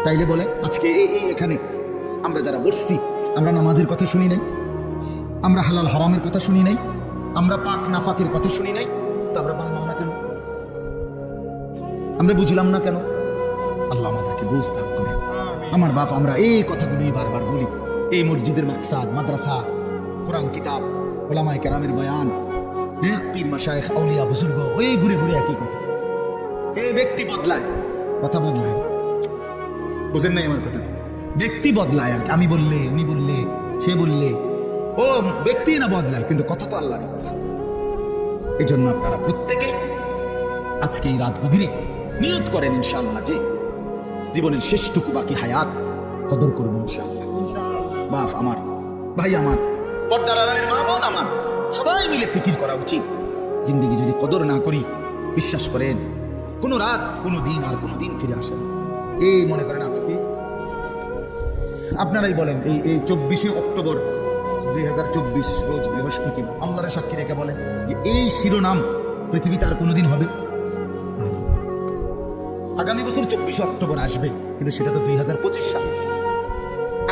তাইলে বলে আজকে এই এখানে আমরা যারা বসছি, আমরা নামাজের কথা শুনি নাই, আমরা হালাল হারামের কথা শুনি নাই, আমরা পাক নাফাকের কথা শুনি নাই, তো আমরা মানলাম না কেন? আমরা বুঝলাম না কেন? আল্লাহ আমাদেরকে বুঝ দান করে। আমার বাপ আমরা এই কথাগুলোই বারবার বলি। এই মসজিদের মাকসাদ, মাদ্রাসা, কোরআন কিতাব, ওলামায়ে কেরামের বয়ান, হ্যাঁ, পীর মাশায়েখ আউলিয়া বুজুর্গ, ওই ঘুরে ঘুরে একই কথা। এই ব্যক্তি বদলায়, কথা বদলায়। বুঝেন নাই আমার কথা? ব্যক্তি বদলায়, আর আমি বললে, উনি বললে, সে বললে, ও ব্যক্তি না বদলায়, কিন্তু কথা তো আল্লাহর কথা। এই জন্য আপনারা প্রত্যেকেই আজকে এই রাত গভীরে নিয়ত করেন ইনশাআল্লাহ যে জীবনের শেষটুকু বাকি হায়াত কদর করব ইনশাআল্লাহ। বাপ আমার, ভাই আমার, পর্দার আড়ালের মা বোন আমার, সবাই মিলে ফিকির করা উচিত। জিন্দেগি যদি কদর না করি, বিশ্বাস করেন কোনো রাত, কোনো দিন আর কোনো দিন ফিরে আসে না। এই মনে করেন আজকে আপনারাই বলেন, এই 24শে অক্টোবর 2024 রোজ বৃহস্পতিবার, আল্লাহর সাক্ষী রেখে বলেন যে এই শিরোনাম পৃথিবীতে আর কোনোদিন হবে? আগামী বছর 24শে অক্টোবর আসবে, কিন্তু সেটা তো 2025 সাল।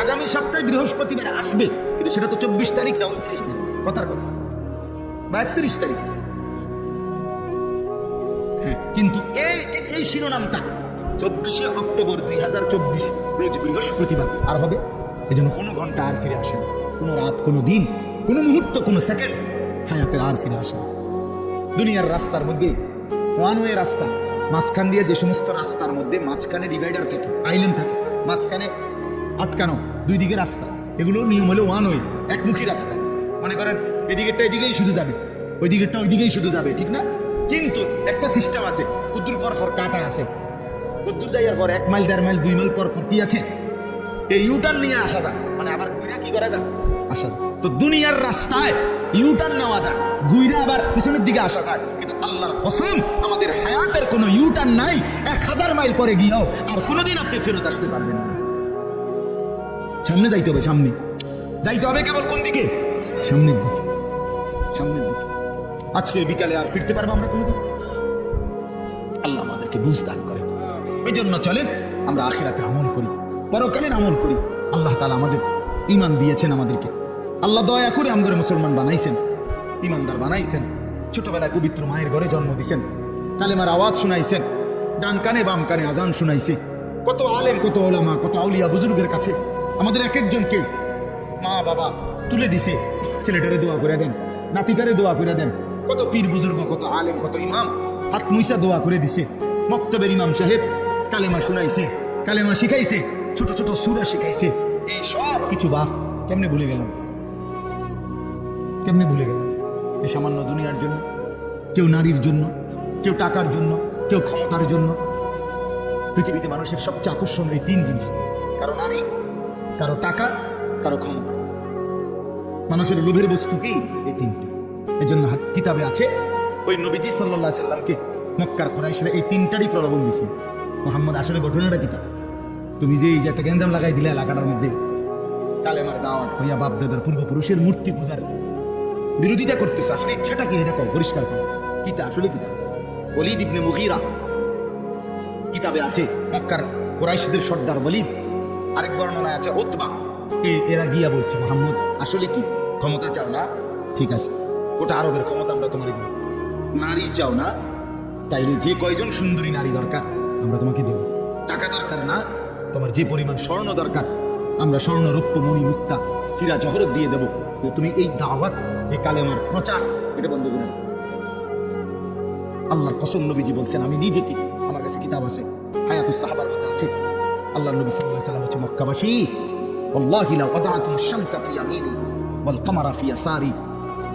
আগামী সপ্তাহে বৃহস্পতিবার আসবে, কিন্তু সেটা তো 24 তারিখ না 29 তারিখ, কথার কথা, বা 31 তারিখ। হ্যাঁ, কিন্তু এই শিরোনামটা 24শে অক্টোবর 2024 রোজ বৃহস্পতিবার আর হবে। এই জন্য কোনো ঘন্টা আর ফিরে আসে না, কোনো রাত, কোনো দিন, কোনো মুহূর্ত, কোনো সেকেন্ড হায়াতের আর ফিরে আসে না। দুনিয়ার রাস্তার মধ্যে ওয়ান ওয়ে রাস্তা, মাঝখান দিয়ে যে সমস্ত রাস্তার মধ্যে মাঝখানে ডিভাইডার থাকে, আইল্যান্ড থাকে, মাঝখানে আটকানো দুই দিকে রাস্তা, এগুলো নিয়ম হলো ওয়ান ওয়ে, একমুখী রাস্তা। মনে করেন এদিকেরটা এদিকেই শুধু যাবে, ওই দিকেরটা ওই দিকেই শুধু যাবে, ঠিক না? কিন্তু একটা সিস্টেম আছে, উদ্দুর পর কাটা আছে, উদ্দুর যাইয়ার পর 1 মাইল 1.5 মাইল 2 মাইল পর কি আছে, এই ইউটার্ন নিয়ে আসা যায়, মানে আবার ঘুরে কি করা যায়, আসা যায়। তো দুনিয়ার রাস্তায় ইউটার্ন নেওয়া যায়, ঘুরে আবার পিছনের দিকে আসা যায়, কিন্তু আল্লাহর কসম আমাদের হায়াতের কোনো ইউটার্ন নাই। 1000 মাইল পরে গিয়েও আর কোনোদিন আপনি ফেরত আসতে পারবেন না। সামনে যাইতে হবে, সামনে যাইতে হবে, কেবল কোন দিকে? সামনের দিকে, সামনের দিকে। আজকে বিকালে আর ফিরতে পারবো আমরা কোনোদিন? আল্লাহ আমাদেরকে বুঝ দান করে। এই জন্য চলেন আমরা আখিরাতে আমল করি, পরকালের আমল করি। আল্লাহ তাআলা আমাদের ঈমান দিয়েছেন, আমাদেরকে আল্লাহ দয়া করে আমাদের মুসলমান বানাইছেন, ঈমানদার বানাইছেন। ছোটবেলায় পবিত্র মায়ের ঘরে জন্ম দিয়েছেন, কালেমার আওয়াজ শুনাইছেন, ডান কানে বাম কানে আজান শুনাইছে। কত আলেম, কত ওলামা, কত আউলিয়া বুজুর্গের কাছে আমাদের এক একজনকে মা বাবা তুলে দিছে, ছেলেটারে দোয়া করে দেন, নাতিকারে দোয়া করে দেন। কত পীর বুজুর্গ, কত আলেম, কত ইমাম হাত মুইসা দোয়া করে দিছে। মক্তবের ইমাম সাহেব কালেমা শুনাইছে, কালেমা শিখাইছে, ছোট ছোট সূরা শিখাইছে। এই সব কিছু বাপ কেমনে ভুলে গেলাম, কেমনে ভুলে গেলাম? এই সামান্য দুনিয়ার জন্য, কেউ নারীর জন্য, কেউ টাকার জন্য, কেউ ক্ষমতার জন্য। পৃথিবীতে মানুষের সবচেয়ে আকর্ষণ এই 3 জিনিস, কারো নারী, কারো টাকা, কারো ক্ষমতা। মানুষের লোভের বস্তু কি? এই 3টি। এই জন্য কিতাবে আছে ওই নবীজি সাল্লাল্লাহু আলাইহি সাল্লামকে মক্কার কুরাইশরা এই 3টারই প্রলোভন দিয়েছিল। মুহাম্মদ আসলে ঘটনাটা কি? তুমি যে এই যে একটা গেঞ্জাম লাগাই দিলে এলাকাটার মধ্যে, কালেমার দাওয়াত হইয়া বাপ দাদার পূর্বপুরুষের মূর্তি পূজার বিরোধিতা করতেছে, আসলে ইচ্ছাটা কি? এটা কও, পরিষ্কার করো। কিতা আসলে কিতা? ওলীদ ইবনে মুগীরা কিতাবে আছে, মক্কার কুরাইশদের সর্দার ওলীদ। আরেক বর্ণনায় আছে উতবা। এরা গিয়া বলছে, মুহাম্মদ আসলে কি ক্ষমতা চাও না? ঠিক আছে, ওটা আরবের ক্ষমতা আমরা তোমার দেব। নারী চাও না? তাইলে যে কয়জন সুন্দরী নারী দরকার আমরা তোমাকে দেব। টাকা দরকার না? তোমার যে পরিমাণ স্বর্ণ দরকার আমরা স্বর্ণ, রৌপ্য, মণি, মুক্তা, হীরা জহরত দিয়ে দেব। তুমি এই দাওয়াত, এই কালেমার প্রচার এটা বন্ধ করে। আল্লাহর কসম, নবীজি বলছেন, আমি নিজে কি, আমার কাছে কিতাব আছে, হায়াতুস সাহাবার কথা আছে। আল্লাহর নবী সাল্লাল্লাহু আলাইহি সাল্লাম বলেছেন, মক্কাবাসী ওয়াল্লাহি লা ওয়াদাতুম শামসা ফি ইয়ামিনি ওয়াল কামারা ফি ইয়াসারি।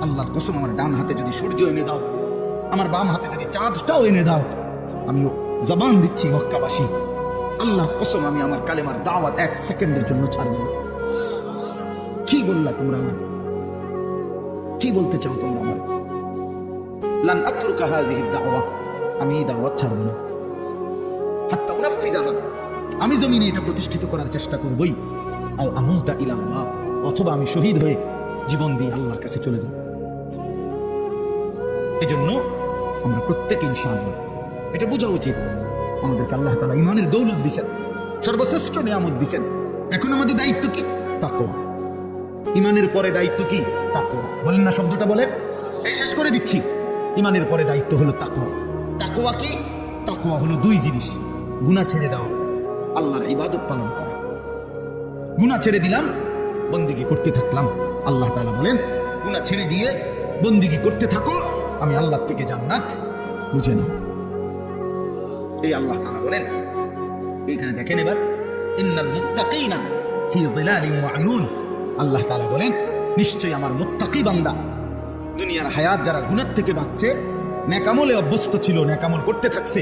আল্লাহর কসম, আমার ডান হাতে যদি সূর্য এনে দাও, আমার বাম হাতে যদি চাঁদটাও এনে দাও, আমি জবান দিচ্ছি মক্কাবাসী, আল্লাহর কসম আমি আমার কালেমার দাওয়াত 1 সেকেন্ডের জন্য ছাড়ব না। কি বললা তোমরা? আমার কি বলতে চাও তোমরা? আমার লান আতরুকা হাযিহি দাওয়া, আমি এই দাওয়াত ছাড়ব না হাত্তা উনাফিজাহা, আমি জমিনে এটা প্রতিষ্ঠিত করার চেষ্টা করবই। আও আমুতা ইলাল্লাহ, অথবা আমি শহীদ হয়ে জীবন দিয়ে আল্লাহর কাছে চলে যাব। এজন্য আমরা প্রত্যেকে ইনশাআল্লাহ এটা বোঝা উচিত, আমাদেরকে আল্লাহ তাআলা ঈমানের দৌলত দিয়েছেন, সর্বশ্রেষ্ঠ নিয়ামত দিয়েছেন। এখন আমাদের দায়িত্ব কি? তাকওয়া। ঈমানের পরে দায়িত্ব কি? তাকওয়া। বলেন না শব্দটা, বলেন। এই শেষ করে দিচ্ছি। ঈমানের পরে দায়িত্ব হলো তাকওয়া। তাকওয়া কি? তাকওয়া হলো 2 জিনিস। গুনাহ ছেড়ে দাও, আল্লাহর ইবাদত পালন করা। গুনাহ ছেড়ে দিলাম, বন্দেগী করতে থাকলাম। আল্লাহ তাআলা বলেন, গুনাহ ছেড়ে দিয়ে বন্দেগী করতে থাকো, আমি আল্লাহ থেকে জান্নাত বুঝে নাও। এই আল্লাহ তাআলা বলেন, এখানে দেখেন এবার, ইন্নাল মুত্তাকিনা ফি যিলালিন ওয়া আয়ুন। আল্লাহ তাআলা বলেন, নিশ্চয়ই আমার মুত্তাকি বান্দা, দুনিয়ার হায়াত যারা গুনাহ থেকে বাঁচছে, নেকামলে অভ্যস্ত ছিল, নেকামল করতে থাকছে,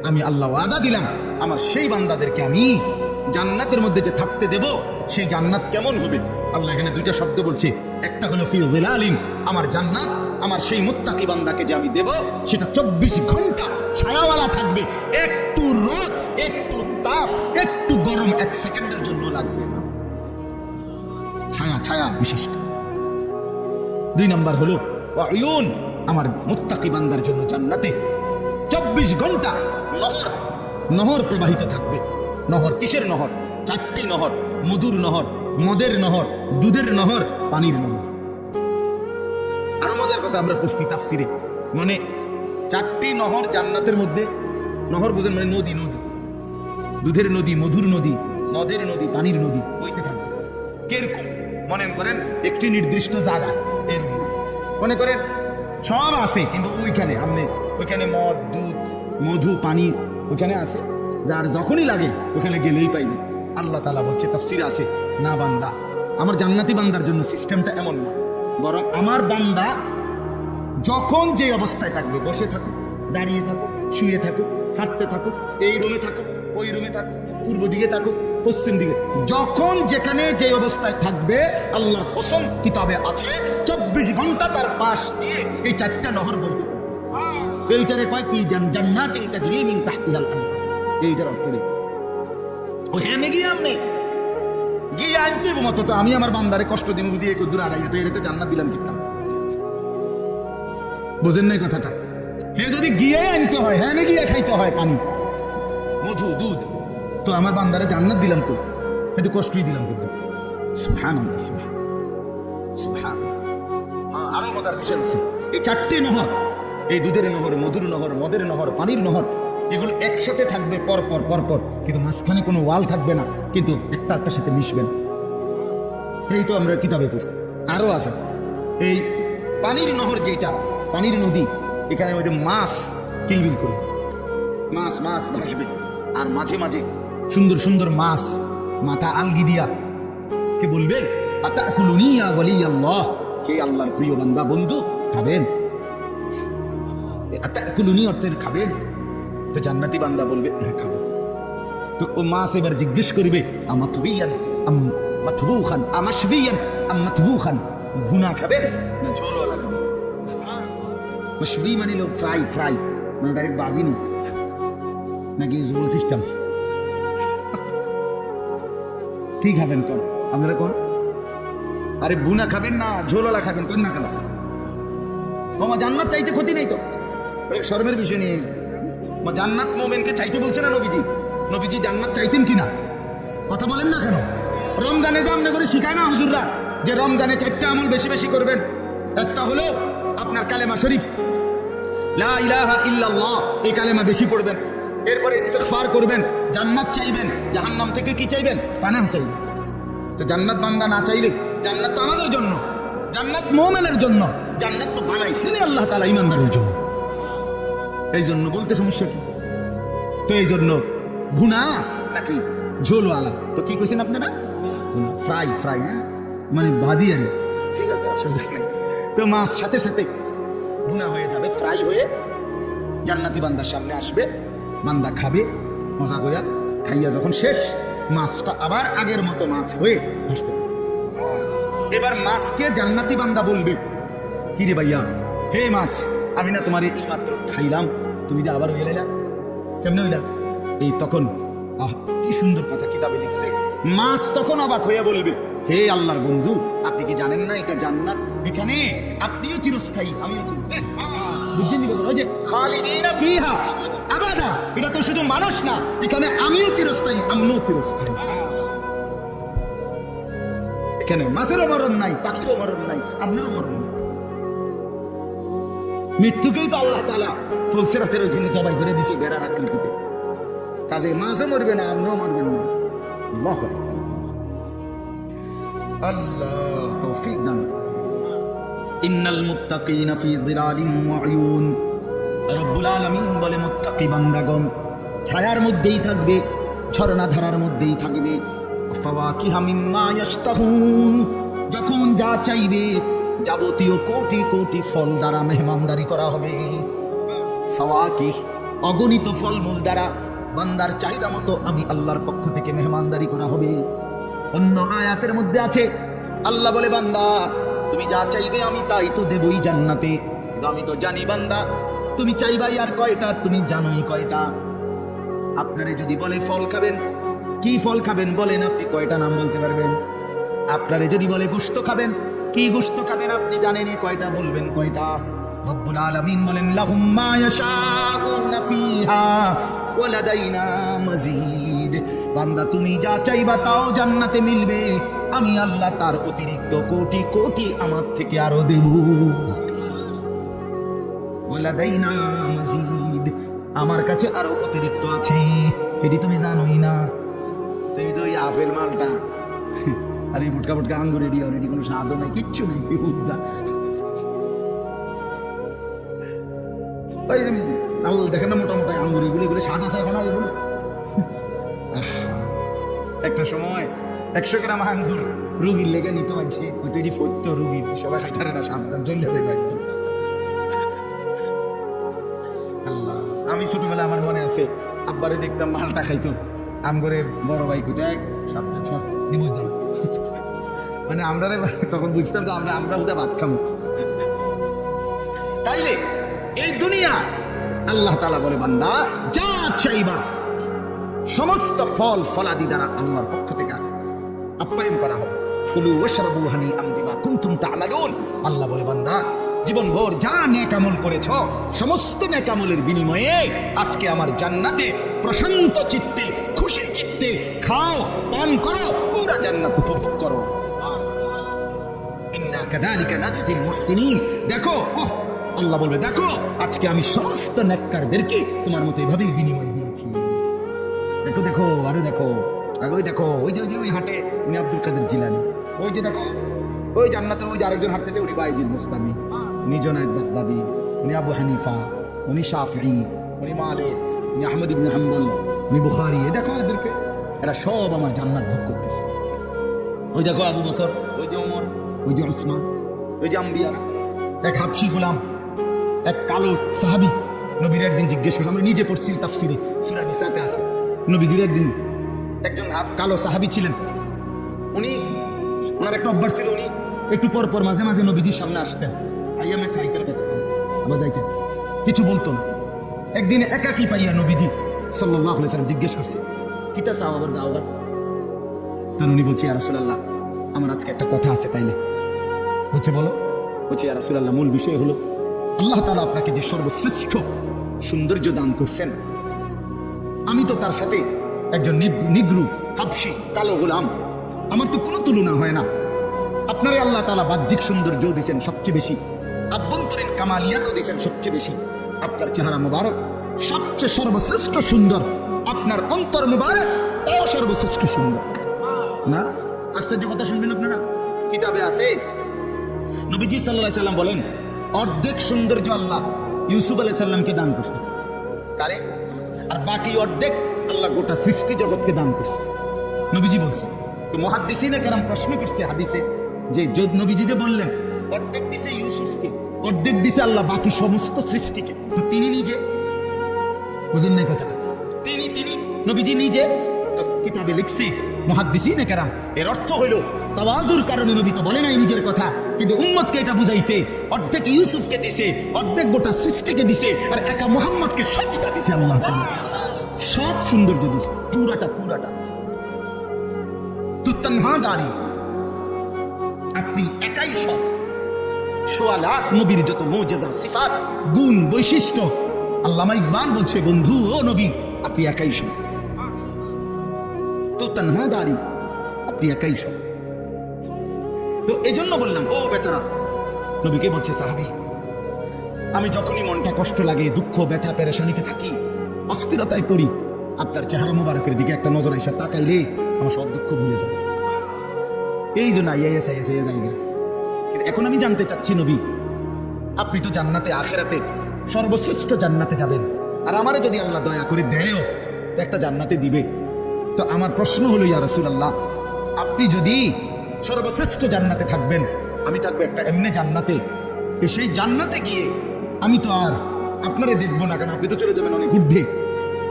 আমি আল্লাহ ওয়াদা দিলাম আমার সেই বান্দাদেরকে আমি জান্নাতের মধ্যে যে থাকতে দেব, সেই জান্নাত কেমন হবে? আল্লাহ এখানে 2টা শব্দ বলছে, একটা হলো ফি যিলালিন, আমার জান্নাত, আমার সেই মুত্তাকি বান্দাকে যে আমি দেব, সেটা 24 ঘন্টা ছায়াওয়ালা থাকবে। একটু রোদ, একটু তাপ, একটু গরম 1 সেকেন্ডের জন্য লাগবে না। ছায়া, ছায়া বিশিষ্ট। 2 নাম্বার হলো ওয়ায়ুন, আমার মুত্তাকি বান্দার জন্য জান্নাতে 24 ঘন্টা নহর, নহর প্রবাহিত থাকবে। নহর কিসের নহর? 4টি নহর, মধুর নহর, মদের নহর, দুধের নহর, পানির নহর। আরো মজার কথা আমরা পড়ছি তাফসিরে, মানে 4টি নহর জান্নাতের মধ্যে। নহর বুঝেন মানে নদী, নদী, দুধের নদী, মধুর নদী, নদের নদী, পানির নদী বইতে থাকবে। কিরকম মনে করেন একটি নির্দিষ্ট জায়গা, এরকম মনে করেন সব আছে, কিন্তু ওইখানে মদ, দুধ, মধু, পানি ওইখানে আছে, যার যখনই লাগে ওখানে গেলেই পাইবে। আল্লাহ তাআলা বলছে তাফসীরে আছে, না বান্দা, আমার জান্নাতি বান্দার জন্য সিস্টেমটা এমন না, বরং আমার বান্দা যখন যে অবস্থায় থাকবে, বসে থাকুক, দাঁড়িয়ে থাকুক, শুয়ে থাকুক, হাঁটতে থাকুক, এই রুমে থাকুক, ওই রুমে থাকুক, পূর্ব দিকে থাকুক, পশ্চিম দিকে, যখন যেখানে যে অবস্থায় থাকবে, আল্লাহর কসম কিতাবে আছে 24 ঘন্টা তার পাশ দিয়ে এই 4টা নহর বইবে। এইটারে কয় কি জান্নাতিন তাজরি মিন তাহতিহাল আনহার। এইটার অর্থ নেই ও হ্যাঁ গিয়ে আমনে গিয়ে আনতে মতো তো আমি আমার বান্দারে কষ্ট দিন বুঝিয়ে এক দূর আড়াই তো এটাতে জান্নাত দিলাম কিতাম, বুঝেন নাই কথাটা? হে যদি গিয়ে আনতে হয়, হ্যাঁ গিয়ে খাইতে হয় পানি, মধু, দুধ, তো আমার বান্দারে জান্নাত দিলাম কো, এতে কষ্টই দিলাম কিন্তু। সুবহানাল্লাহ, সুবহানাল্লাহ। আরো মজার বিষয় আছে, এই 4টি নহর, এই দুধের নহর, মধুর নহর, মদের নহর, পানির নহর, এগুলো একসাথে থাকবে পরপর পরপর, কিন্তু মাঝখানে কোনো ওয়াল থাকবে না, কিন্তু একটা একটার সাথে মিশবে না। এই তো আমরা কিতাবে পড়ছি। আরো আছে এই পানির নহর, যেটা পানির নদী, এখানে ওই যে মাছ কিলবিল করে, মাছ ভাসবে, আর মাঝে মাঝে সুন্দর সুন্দর মাছ মাথা আলগি দিয়া কে বলবে, আতাকুলুনি ইয়া ওয়ালিয়াল্লাহ, হে আল্লাহর প্রিয় বান্দা, বন্ধু খাবেন? আতাকুলুনি অর্থে খাবেন? তো জান্নাতি বান্দা বলবে হ্যাঁ খাবো। তো ও মাছ এবার জিজ্ঞেস করবে, আমাতবিয়ান আম মাতবুখান, আমাশবিয়ান আম মাতবুখান, ভুনা খাবেন না ঝোলওয়ালা খাবেন? মাশবি মানে লোক ফ্রাই মানে ডাইরেক্ট বাজি নি, নাকি ঝোল সিস্টেম? কি খাবেন কোন আপনারা কোন? আরে বুনা খাবেন না ঝোলওয়ালা খাবেন, কোন না কেন? মামা জান্নাত চাইতে ক্ষতি নেই তো, শরমের বিষয় নিয়ে জান্নাত মুমিনকে চাইতে বলছে না নবীজি? নবীজি জান্নাত চাইতেন কিনা? কথা বলেন না কেন? রমজানে যে আমনে করে শিখায় না হুজুররা, যে রমজানে 4টা আমল বেশি বেশি করবেন। একটা হলো আপনার কালেমা শরীফ, লা ইলাহা ইল্লাল্লাহ, এই কালেমা বেশি পড়বেন। এরপরে ইস্তিগফার করবেন, জান্নাত চাইবেন, জাহান্নাম থেকে কি চাইবেন? পানাহ চাইবেন। তো জান্নাত বান্দা না চাইলে, জান্নাত তো আমাদের জন্য, জান্নাত মুমিনের জন্য, জান্নাত তো বানাইছেন আল্লাহ তাআলা ঈমানদারের জন্য। এই জন্য বলতে সমস্যা কি? তো এই জন্য ভুনা নাকি ঝোলওয়ালা? তো কি কইছেন আপনারা? ফ্রাই, হ্যাঁ মানে ভাজি, আর ঠিক আছে, অসুবিধা নেই। তো মাছ সাথে সাথে ভুনা হয়ে যাবে, ফ্রাই হয়ে জান্নাতি বান্দার সামনে আসবে, বান্দা খাবে মজা করে, খাইয়া যখন শেষ, মাছটা আবার আগের মতো মাছ হয়ে আসবে। এবার মাছকে জান্নাতি বান্দা বলবে, কি রে ভাইয়া, হে মাছ, আমি না তোমার এই মাত্র খাইলাম, তুমি যে আবার হয়ে লাইলা, কেমনে হইলা? এই তখন কি সুন্দর কথা কিতাবে লিখছে, মাছ তখন অবাক হইয়া বলবে, হে আল্লাহর বন্ধু, আপনি কি জানেন না এটা জান্নাত? এখানে আপনিও চিরস্থায়ী, আমিও চিরস্থায়ী। বুঝছেন কি বলেন? ওই যে খালিদিনা ফিহা আবাদা, এটা তো শুধু মানুষ না, এখানে আমিও চিরস্থায়ী, আপনিও চিরস্থায়ী। এখানে মাছেরও মরণ নাই, পাখিরও মরণ নাই, আপনারও মরণ নাই। মৃত্যুকেই তো আল্লাহ তাআলা ফুলসিরাতের ওইখানে জবাই করে দিয়েছে বেড়ার আকৃতিতে, কাজে মাছও মরবে না, আপনিও মরবেন না। আল্লাহু আকবার, আল্লাহ তৌফিক দান। ইন্নাল মুত্তাকিনা ফি যিলালিন ওয়া উয়ুন, রব্বুল আলামিন বলে মুত্তাকি বান্দাগণ ছায়ার মধ্যেই থাকবে, ঝর্ণা ধারার মধ্যেই থাকবে। ফাওয়াকিহা মিম্মা ইয়াশতাহুন, যখন যা চাইবে যাবতীয় কোটি কোটি ফল দ্বারা মেহমানদারি করা হবে। ফাওয়াকিহ, অগণিত ফলমূল দ্বারা বান্দার চাহিদা মতো আমি আল্লাহর পক্ষ থেকে মেহমানদারি করা হবে। অন্য আয়াতের মধ্যে আছে, আল্লাহ বলে, বান্দা তুমি যা চাইবে আমি তাই তো দেবই জান্নাতে, কিন্তু আমি তো জানি বান্দা তুমি চাইবাই আর কয়টা, তুমি জানোই কয়টা। আপনারে যদি বলে ফল খাবেন, কি ফল খাবেন বলেন, আপনি কয়টা নাম বলতে পারবেন? আপনারে যদি বলে গোশত খাবেন, কি গোশত খাবেন আপনি জানেনই কয়টা, বলবেন কয়টা? রব্বুল আলামিন বলেন, লাহুম মা ইয়াশাউনা ফিহা ওয়া লাদাইনা মাজিদ, বান্দা তুমি যা চাইবা তাও জান্নাতে মিলবে, আমি আল্লাহ তার অতিরিক্ত কোটি কোটি আমার থেকে আরো দেব। ওয়ালাদাইনা মাজিদ, আমার কাছে আরো অতিরিক্ত আছে, এটি তুমি জানোই না। তুমি তো এই আপেল মালটা আর এই ফুটকা ফুটকা আঙ্গুর এটি অলরেডি কোনো স্বাদও নাই, কিচ্ছু নেই। ওই লাল দেখেন না মোটা মোটা আঙ্গুর, এগুলো স্বাদ আছে এখন আর এগুলো। একটা সময় 100 গ্রাম আঙ্গুর রুগীর লেগে নিতে পারছে, ওই তৈরি ফত্য রুগীর, সবাই খাইতে না, সাবধান চলে যাবে একদম। আল্লাহ, আমি ছোটবেলা আমার মনে আছে আব্বারে দেখতাম মালটা খাইতো, আমগরে বড় ভাই কোথায় সাবধান সব বুঝতাম, মানে আমরা তখন বুঝতাম যে আমরা বোধহয় ভাত খাবো। তাইলে এই দুনিয়া আল্লাহ তাআলা বলে বান্দা যা চাইবা সমস্ত ফল ফলাদি দ্বারা আল্লাহর পক্ষ থেকে আপ্যায়ন করা হবে। কুলু ওয়াশরাবু হানিআম বিমা কুনতুম তা'মালুন, আল্লাহ বলে বান্দা জীবন ভর যা নেক আমল করেছ সমস্ত নেক আমলের বিনিময়ে আজকে আমার জান্নাতে প্রশান্ত চিত্তে খুশি চিত্তে খাও, পান করো, পুরা জান্নাত উপভোগ করো। ইন্না কাযালিকা নাজজিল মুহসিনিন, দেখো আল্লাহ বলবে দেখো আজকে আমি সমস্ত নেককারদেরকে তোমার মতো এভাবেই বিনিময় দিয়েছি। দেখো দেখো আরো দেখো, আগে দেখো ওই যে ওই হাটে উনি আব্দুল কাদের জিলানী, ওই যে দেখো ওই জান্নাতের ওই যে আরেকজন হাঁটতেছে উনি বাইজিদ মুস্তামি, উনি জুনায়েদ বাগদাদি, উনি আবু হানিফা, উনি শাফিঈ, উনি মালিক, উনি আহমদ ইবনে হাম্বল, উনি বুখারী। দেখো এদেরকে, এরা সব আমার জান্নাত ভোগ করতেছে। ওই দেখো আবু বকর, ওই যে ওমর, ওই যে উসমান, ওই যে আম্বিয়া। এক হাবশী গোলাম, এক কালো সাহাবী নবীর একদিন জিজ্ঞেস করছে, আমরা নিজে পড়ছি তাফসিরে সূরা নিসাতে আছে, নবীজির একদিন একজন কালো সাহাবী ছিলেন, উনি ওনার একটা অভ্যাস ছিল, উনি একটু পর পর মাঝে মাঝে নবীজির সামনে আসতেন, আইয়ামে চাইতেন কথা আবার যাইতেন, কিছু বলতো না। একদিন একাকী পাইয়া নবীজি সাল্লাল্লাহু আলাইহি সাল্লাম জিজ্ঞেস করছে কিতা চাও আবার যাও গা, তখন উনি বলছে ইয়া রাসূলুল্লাহ আমার আজকে একটা কথা আছে, তাইলে বলছে বলো। বলছে ইয়া রাসূলুল্লাহ মূল বিষয় হলো আল্লাহ তাআলা আপনাকে যে সর্বশ্রেষ্ঠ সৌন্দর্য দান করছেন, আমি তো তার সাথে একজন নিগ্রু হাবশী কালো গোলাম, আমার তো কোনো তুলনা হয় না। আপনারে আল্লাহ তাআলা বাহ্যিক সৌন্দর্য দিয়েছেন সবচেয়ে বেশি, আভ্যন্তরীণ কামালিয়াতও দিয়েছেন সবচেয়ে বেশি। আপনার চেহারা মুবারক সবচেয়ে সর্বশ্রেষ্ঠ সুন্দর, আপনার অন্তর মুবারক ও সর্বশ্রেষ্ঠ সুন্দর। না আশ্চর্য কথা শুনবেন আপনারা, কিতাবে আছে নবীজি সাল্লাল্লাহু আলাইহি সাল্লাম বলেন অর্ধেক সৌন্দর্য আল্লাহ ইউসুফ আলাইহিস সালামকে দান করছে, কারে? আর বাকি অর্ধেক আল্লাহ গোটা সৃষ্টি জগৎকে দান করছে। নবীজি বলছে, তো মুহাদ্দিসিনে কেরাম প্রশ্ন করছে হাদিসে যে নবীজি যে বললেন অর্ধেক দিছে ইউসুফকে, অর্ধেক দিছে আল্লাহ বাকি সমস্ত সৃষ্টিকে, তো তিনি নিজে বুঝেন না কথাটা, তিনি নবীজি নিজে তো কিতাবে লিখছে মুহাদ্দিসিনে কেরাম, এর অর্থ হইল তাওয়াজুর কারণে নবী তো বলে নাই নিজের কথা, কিন্তু উম্মতকে এটা বুঝাইছে অর্ধেক ইউসুফকে দিছে, অর্ধেক গোটা সৃষ্টিকে দিছে, আর একা মুহাম্মদকে সবটা দিছে আল্লাহ তাআলা, সব সৌন্দর্য দিছে পুরাটা। তো তানহা দাঁড়ি আপনি একাই সব, সোয়ালাত নবীর যত মুজিজা সিফাত গুণ বৈশিষ্ট্য, আল্লামা ইকবাল বলছে বন্ধু ও নবী আপনি একাই সব, তো তানহা দাঁড়ি আপনি একাই সব। তো এজন্য বললাম ও বেচারা নবীকে বলছে সাহাবী, আমি যখনই মনটা কষ্ট লাগে, দুঃখ ব্যথা পেরেশানিতে থাকি, অস্থিরতায় পড়ি, আপনার চেহারা মুবারকের দিকে একটা নজর এসে তাকাইলে আমার সব দুঃখ ভুলে যায়। এই জন্য যাইবে। কিন্তু এখন আমি জানতে চাচ্ছি নবী আপনি তো জান্নাতে আখিরাতে সর্বশ্রেষ্ঠ জান্নাতে যাবেন, আর আমারে যদি আল্লাহ দয়া করে দেয়ও তো একটা জান্নাতে দিবে, তো আমার প্রশ্ন হলো ইয়া রাসূলুল্লাহ আপনি যদি সর্বশ্রেষ্ঠ জান্নাতে থাকবেন, আমি থাকবো একটা এমনি জান্নাতে, সেই জান্নাতে গিয়ে আমি তো আর আপনারে দেখবো না, কেন আপনি তো চলে যাবেন অনেক ঊর্ধ্বে,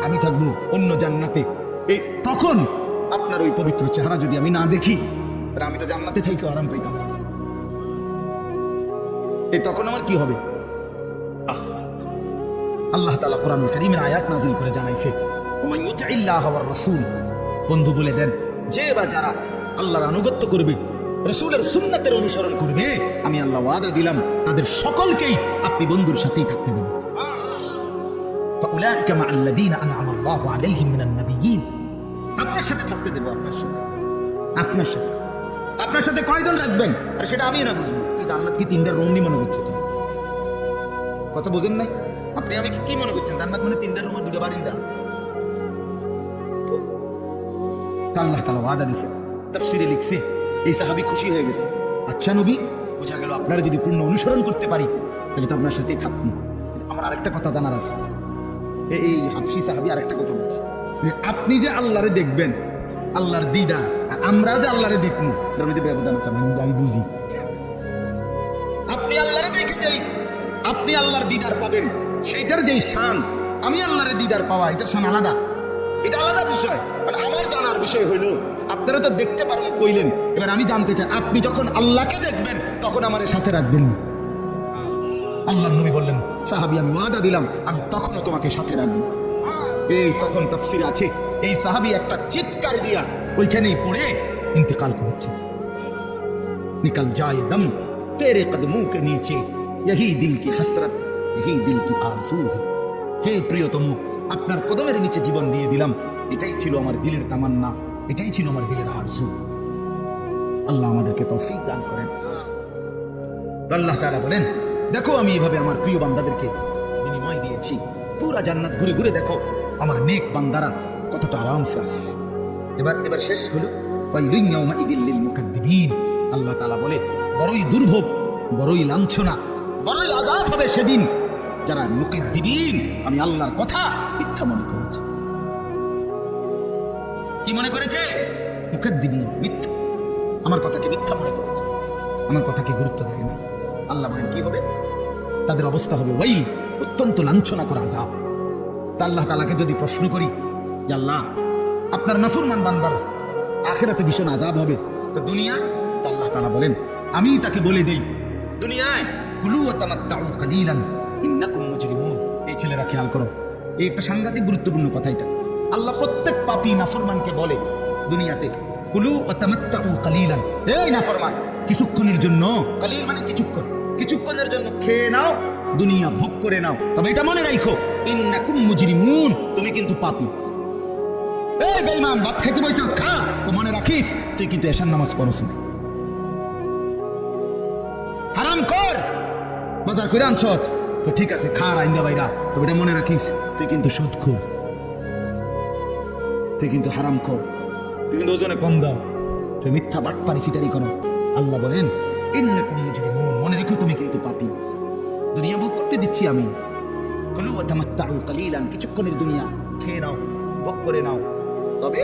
আমি থাকবো অন্য জান্নাতে, এই তখন আপনার ওই পবিত্র চেহারা যদি আমি না দেখি, আমি তো জান্নাতে থেকে আরাম পাইতাম, এই তখন আমার কি হবে? আল্লাহ তাআলা কোরআনুল কারীমের আয়াত নাযিল করে জানাইছে ওমান ইউতিল্লাহ ওয়ার রাসূল, বন্ধু বলে দেন যে বা যারা আল্লাহর আনুগত্য করবে, রাসূলের সুন্নাতের অনুসরণ করবে, আমি আল্লাহ ওয়াদা দিলাম তাদের সকলকেই আপনি বন্ধুর সাথেই থাকতে দেবেন। ফাউলাইকা মাআল্লাযীনা আনআমা আল্লাহু আলাইহিম মিনান নাবিয়্যিন, আপনার সাথে থাকতে দেবো, আপনার সাথে, আপনার সাথে। আপনার সাথে কয়জন রাখবেন আর সেটা আমি না বুঝবো। তুই জান্নাত কি 3টা রুম নি মনে করছো? তুমি কথা বোঝেন নাই? আপনি আমি কি মনে করছেন জান্নাত মানে 3টা রুম আর 2টা বারিন্দা? আল্লাহ তাআলা ওয়াদা দিয়েছে, তাফসীরে লিখছে, এই সাহাবী খুশি হয়ে গেছে। আচ্ছা নবী, বোঝা গেল আপনারা যদি পূর্ণ অনুসরণ করতে পারি তাহলে তো আপনার সাথেই থাকবেন। আমার আরেকটা কথা জানার আছে। এই হাবশী সাহাবী আরেকটা কথা বলছে, আপনি যে আল্লাহরে দেখবেন, আল্লাহর দিদার, আর আমরা যে আল্লাহরে দেখবো, এর মধ্যে ব্যবধান আছে। আমি বুঝি আপনি আল্লাহরে দেখে যাই, আপনি আল্লাহর দিদার পাবেন, সেইটার যেই শান, আমি আল্লাহরে দিদার পাওয়া, এটার শান আলাদা, এটা আলাদা বিষয়। মানে আমার জানার বিষয় হইল, আপনারা তো দেখতে পারেন কইলেন, এবার আমি জানতে চাই, আপনি যখন আল্লাহকে দেখবেন তখন আমার সাথে রাখবেন। আল্লাহর নবী বললেন, সাহাবী আমি ওয়াদা দিলাম আমি তখনও তোমাকে সাথে রাখবো। এই তখন তাফসীরে আছে, এই সাহাবী একটা চিৎকার দিয়া ওইখানেই পড়ে ইন্তেকাল করেছে। নিকল যায় দম তেরে কদমোं के नीचे यही दिल की हसरत यही दिल की आरज़ू है। হে প্রিয়তম, আপনার কদমের নিচে জীবন দিয়ে দিলাম, এটাই ছিল আমার দিলের তামান্না, এটাই ছিল আমার দিলের আরজু। আল্লাহ আমাদেরকে তৌফিক দান করেন। আল্লাহ তাআলা বলেন, দেখো আমি এভাবে আমার প্রিয় বান্দাদেরকে বিনিময় দিয়েছি, পুরা জান্নাত ঘুরে ঘুরে দেখো আমার নেক বান্দারা কতটা আরামসে আছে। এবার শেষ হলো, ওয়াইলুন ইয়াউমাইদিল লিল মুকাদ্দিবিন। আল্লাহ তাআলা বলে, বড়ই দুর্ভোগ, বড়ই লাঞ্ছনা, বড়ই আযাব হবে সেদিন যারা মুকাদ্দিবিন, আমি আল্লাহর কথা মিথ্যা মনে করেছে। কি মনে করেছে? মুকাদ্দিবিন, মিথ্যা, আমার কথাকে মিথ্যা মনে করেছে, আমার কথাকে গুরুত্ব দেয় না। আল্লাহ বলেন কি হবে? তাদের অবস্থা হবে ওয়াইল, অত্যন্ত লাঞ্ছনা করা আযাব। তা আল্লাহ তাআলাকে যদি প্রশ্ন করি যে আল্লাহ, আপনার নাফরমান বান্দার আখিরাতে ভীষণ আযাব হবে, তো দুনিয়া? তো আল্লাহ তাআলা বলেন, আমি তাকে বলে দেই দুনিয়ায় কুলু ওয়া তামাত্তাউ কালিলান ইন্নাকুম মুজরিমুন। এই ছেলেরা খেয়াল করো, এই একটা সাংঘাতিক গুরুত্বপূর্ণ কথা। এটা আল্লাহ প্রত্যেক পাপী নাফরমানকে বলে দুনিয়াতে, কুলু ওয়া তামাত্তাউ কালিলান, এই নাফরমান কিছুক্ষণের জন্য, কালিল মানে কিছুক্ষণ, কিছুক্ষণের জন্য খেয়ে নাও, দুনিয়া ভোগ করে নাও, তবে এটা মনে রাখো ইন্নাকুম মুজরিমুন, তুমি কিন্তু পাপী। এই বেঈমান, ভাত খেতে বসে খা, তো মনে রাখিস তুই কিন্তু এশার নামাজ পড়ছ না। হারাম কর, বাজার করে আনছত, তো ঠিক আছে খা রাইন্দা বাইরা, তবে এটা মনে রাখিস তুই কিন্তু সুদখোর, তুই কিন্তু হারাম কর, তুই কিন্তু ওজনে কম দাও, তুই মিথ্যা বাটপারি সিটারি করো। আল্লাহ বলেন ইন্নাকুম মুজরিমুন, মনে রেখো তুমি কিন্তু পাপী। দুনিয়া ভোগ করতে দিচ্ছি আমি, কুলু ওয়া তামাত্তাউ কালিলান, কিছুক্ষণের দুনিয়া খেয়ে নাও, ভোগ করে নাও, তবে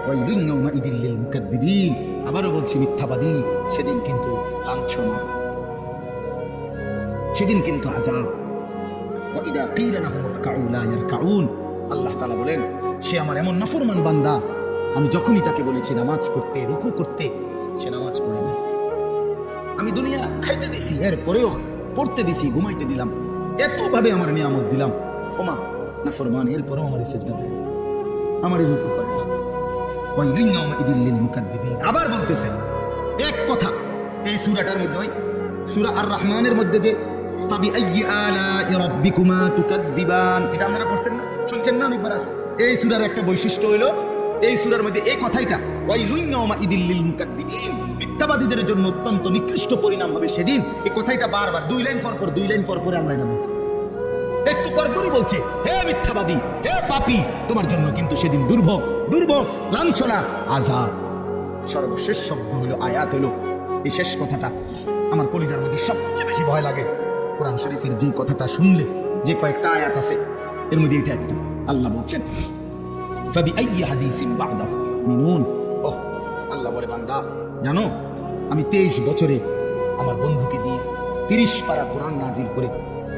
ওয়াইলুন ইয়াউমাইদিল লিল মুকাদ্দিবিন, আবারও বলছি মিথ্যাবাদী সেদিন কিন্তু লাঞ্ছনা, সেদিন কিন্তু আযাব। ওয়া ইযা কিলা লাহুম ইরকাউ লা ইয়ারকাউন। আল্লাহ তাআলা বলেন, সে আমার এমন নাফরমান বান্দা, আমি যখনই তাকে বলেছি নামাজ পড়তে, রুকু করতে, সে নামাজ পড়ে না। আমি দুনিয়া খাইতে দিছি, এরপরেও পড়তে দিছি, ঘুমাইতে দিলাম, এতভাবে আমার নিয়ামত দিলাম, ওমা নাফরমান, এরপরেও আমার সিজদা দেয়, আমার রুকু করে না। ওয়াইলুন ইয়াউমাইদিল লিল মুকাদ্দিবিন। আবার বলতেছে এক কথা, এই সূরাটার মধ্যে, ওই সূরা আর রহমানের মধ্যে যে ফাবিআইয়ি আলাই রাব্বিকুমা তুকাদ্দিবান, এটা আপনারা পড়ছেন না, শুনছেন না? অনেকবার আছে। এই সূরার একটা বৈশিষ্ট্য হলো, এই সূরার মধ্যে এই কথাইটা, ওয়াইলুন ইয়াউমাইদিল লিল মুকাদ্দিবিন, মিথ্যাবাদীদের জন্য অত্যন্ত নিকৃষ্ট পরিণাম হবে সেদিন। এই কথাইটা বারবার 2 লাইন পর পর, 2 লাইন পর পর আমরা এটা বলছি, একটু পরপরই বলছে, হে মিথ্যাবাদী, হে পাপী, তোমার জন্য কিন্তু সেদিন দুর্ভোগ, দুর্ভোগ, লাঞ্ছনা, আযাব। সর্বশেষ শব্দ হলো, আয়াত হলো, এই শেষ কথাটা আমার কলিজার মধ্যে সবচেয়ে বেশি ভয় লাগে। কোরআন শরীফের যে কথাটা শুনলে, যে কয়েকটা আয়াত আছে এর মধ্যে এটা একটা। আল্লাহ বলছেন ফাবিআইয়ি হাদিসিন বা'দাহু ইউমিনুন। ওহ, আল্লাহ বলে, বান্দা জানো, আমি 23 বছরে আমার বন্ধুকে দিয়ে 30 পারা কোরআন নাজিল করে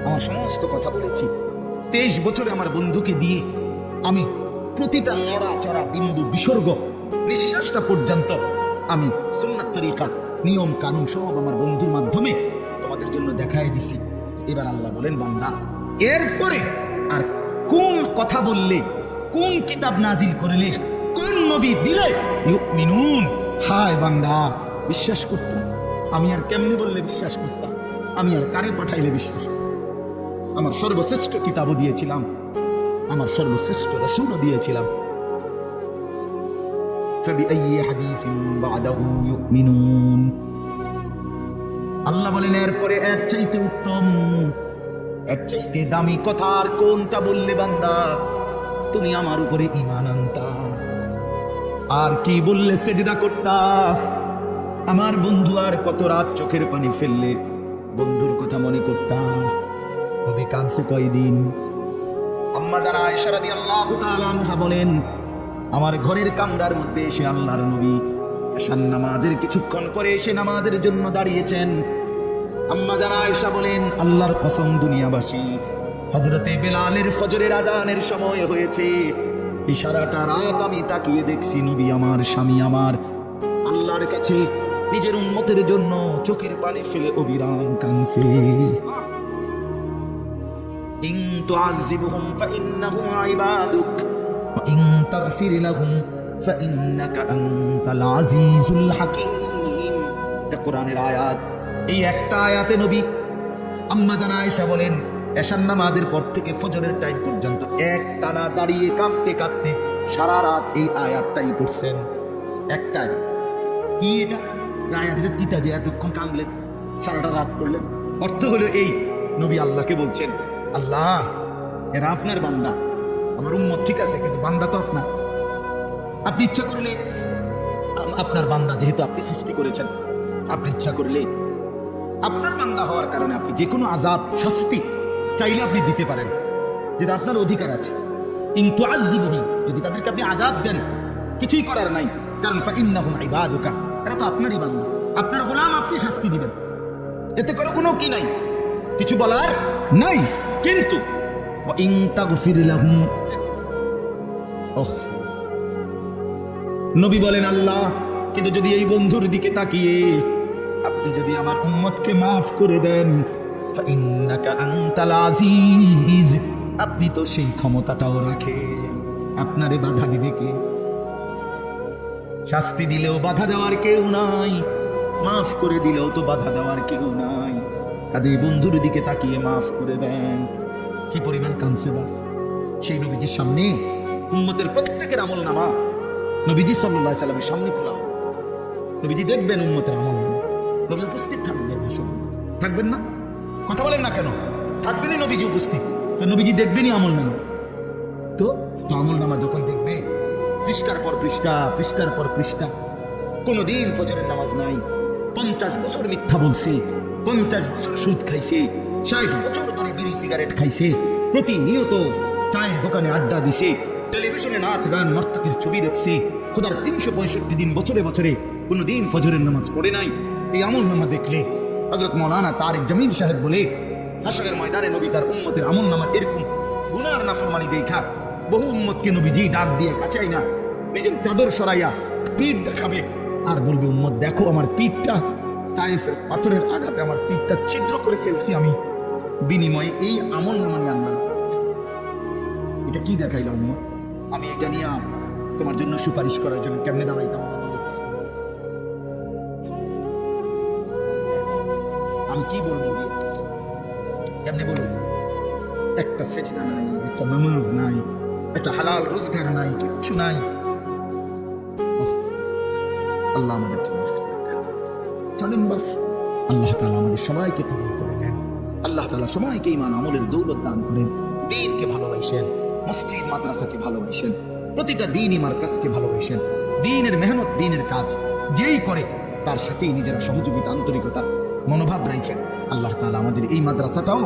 আমার সমস্ত কথা বলেছি। 23 বছরে আমার বন্ধুকে দিয়ে আমি প্রতিটা নড়া চড়া বিন্দু বিসর্গ, নিঃশ্বাসটা পর্যন্ত আমি সুন্নাত তরিকা, নিয়ম কানুন সব আমার বন্ধুর মাধ্যমে তোমাদের জন্য দেখাই দিছি। এবার আল্লাহ বলেন, বান্দা এরপরে আর কোন কথা বললে, কোন কিতাব নাজিল করলে, কোন নবী দিলে ইউমিনুন, হায় বান্দা বিশ্বাস করতাম, আমি আর কেমনে বললে বিশ্বাস করতাম, আমি আর কারে পাঠাইলে বিশ্বাস করতাম? আমার সর্বশ্রেষ্ঠ কিতাবও দিয়েছিলাম, আমার সর্বশ্রেষ্ঠ রাসূলও দিয়েছিলাম, فبأي حديث بعده يؤمنون। আল্লাহ বলেন এরপরে এর চাইতে উত্তম, এর চাইতে দামি কথা আর কোনটা বললে বান্দা তুমি আমার উপরে ঈমান আনতা? আর কি বললে সেজদা করতা? আমার বন্ধু আর কত রাত চোখের পানি ফেললে বন্ধুর কথা মনে করতা? তবে কানছে কয়দিন? আম্মা জানা আয়েশা রাদিয়াল্লাহু তাআলা আনহা বলেন আমার ঘরের কামরার মধ্যে এসে আল্লাহর নবী এশার নামাজের কিছুক্ষণ পরে এসে নামাজের জন্য দাঁড়িয়েছেন। আম্মা জানা আয়েশা বলেন আল্লাহর কসম দুনিয়াবাসী হযরতে বেলালের ফজরের আজানের সময় হয়েছে, এই সারাটা রাত আমি তাকিয়ে দেখছি নবী আমার, স্বামী আমার আল্লাহর কাছে নিজের উম্মতের জন্য চোখের পানি ফেলে অবিরাম কাঁদছে। ইন তুআযিবহুম ফাইন্নাহুম ইবাদুক ওয়া ইন তাগফির লাহুম ফাইন্নাকা আনতাল আজিজুল হাকীম। এটা কোরআনের আয়াত। এই একটা আয়াতে নবী আম্মা জানা আয়েশা বলেন এশার নামাজের পর থেকে ফজরের টাইম পর্যন্ত এক টানা দাঁড়িয়ে কাঁদতে কাঁদতে সারা রাত এই আয়াতটাই পড়ছেন। একটা আয়াত। কি এটা আয়াতের কিতা যে এতক্ষণ কাঁদলেন, সারাটা রাত পড়লেন? অর্থ হলো এই, নবী আল্লাহকে বলছেন আল্লাহ এরা আপনার বান্দা, আমার উম্মত ঠিক আছে কিন্তু বান্দা তো আপনার। আপনি ইচ্ছা করলে আপনার বান্দা যেহেতু আপনি সৃষ্টি করেছেন, আপনি ইচ্ছা করলে আপনার বান্দা হওয়ার কারণে আপনি যে কোনো আযাব শাস্তি চাইলে আপনি দিতে পারেন, যেটা আপনার অধিকার আছে। ইন তুআযিবহুম, যদি তাদেরকে আপনি আযাব দেন কিছুই করার নাই, কারণ ফাইন্নাহুম ইবাদুকা, এরা তো আপনারই বান্দা, আপনার গোলাম, আপনি শাস্তি দিবেন, এতে করে কোনো কি নাই, কিছু বলার নাই। কিন্তু ওয়া ইন তাগফির লাহুম, নবী বলেন আল্লাহ কিন্তু যদি এই বন্ধুর দিকে তাকিয়ে আপনি যদি আমার উম্মতকে মাফ করে দেন ফাইন্নাকা আনতাল আজিজ, আপনি তো সেই ক্ষমতাটাও রাখেন, আপনারে বাধা দিবে কে? শাস্তি দিলেও বাধা দেওয়ার কেউ নাই, মাফ করে দিলেও তো বাধা দেওয়ার কেউ নাই। কাদের বন্ধুর দিকে তাকিয়ে মাফ করে দেন। কি পরিমাণ কাঁদছে বা সেই নবীজির সামনে উম্মতের প্রত্যেকের আমল নামা নবীজি সাল্লাল্লাহু আলাইহি সাল্লামের সামনে খোলা। নবীজি দেখবেন উম্মতের আমল নামা, নবী উপস্থিত থাকবেন। থাকবেন না? কথা বলেন না কেন? থাকবেনই নবীজি উপস্থিত, তো নবীজি দেখবেনই আমল নামা। তো আমল নামা যখন দেখবে পৃষ্ঠার পর পৃষ্ঠা, পৃষ্ঠার পর পৃষ্ঠা, কোনদিন ফজরের নামাজ নাই, 50 বছর মিথ্যা বলছে, 50 বছর সুদ খাইছে, 60 বছর ধরে বিড়ি সিগারেট খাইছে, প্রতিনিয়ত চায়ের দোকানে আড্ডা দিছে, টেলিভিশনে নাচ গান নর্তকীর ছবি দেখছে, খোদার 365 দিন বছরে বছরে কোনদিন ফজরের নামাজ পড়ে নাই। এই আমল নামা দেখলে হযরত মাওলানা তারেক জামিল সাহেব বলে হাশরের ময়দানে নবী তার উম্মতের আমল নামা এরকম গুনার নাফরমানি দেখা বহু উম্মতকে নবীজি ডাক দিয়ে কাছাই না নিজের চাদর সরাইয়া পিঠ দেখাবে আর বলবে উম্মত দেখো আমার পিঠটা তায়েফের পাথরের আঘাতে আমার পিঠটা ছিদ্র করে ফেলছি আমি, বিনিময়ে এই আমল নামা নিয়ে আনলাম। এটা কি দেখাইলাম উম্মত? আমি এটা নিয়ে তোমার জন্য সুপারিশ করার জন্য কেমনে দাঁড়াইতাম? আমি কি বলবো? কেমনে বলবো? একটা সেজদা নাই, একটা নামাজ নাই, একটা হালাল রোজগার নাই, কিচ্ছু নাই। আল্লাহ আমাদের চলেন বাস, আল্লাহ তাআলা আমাদের সবাইকে কবুল করে নেন। আল্লাহ তাআলা সবাইকে ঈমান আমলের দৌলত দান করেন। দ্বীনকে ভালোবাসেন, মসজিদ মাদ্রাসাকে ভালোবাসেন, প্রতিটা দ্বীনি মারকাজকে ভালোবাসেন। দ্বীনের মেহনত, দ্বীনের কাজ যেই করে তার সাথেই নিজেরা সহযোগিতা, আন্তরিকতার মনোভাব রাখেন। আল্লাহ তাআলা আমাদের এই মাদ্রাসাটাও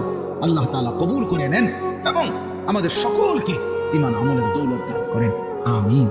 আল্লাহ তাআলা কবুল করে নেন এবং আমাদের সকলকে ঈমান আমলের দৌলত দান করেন। আমিন।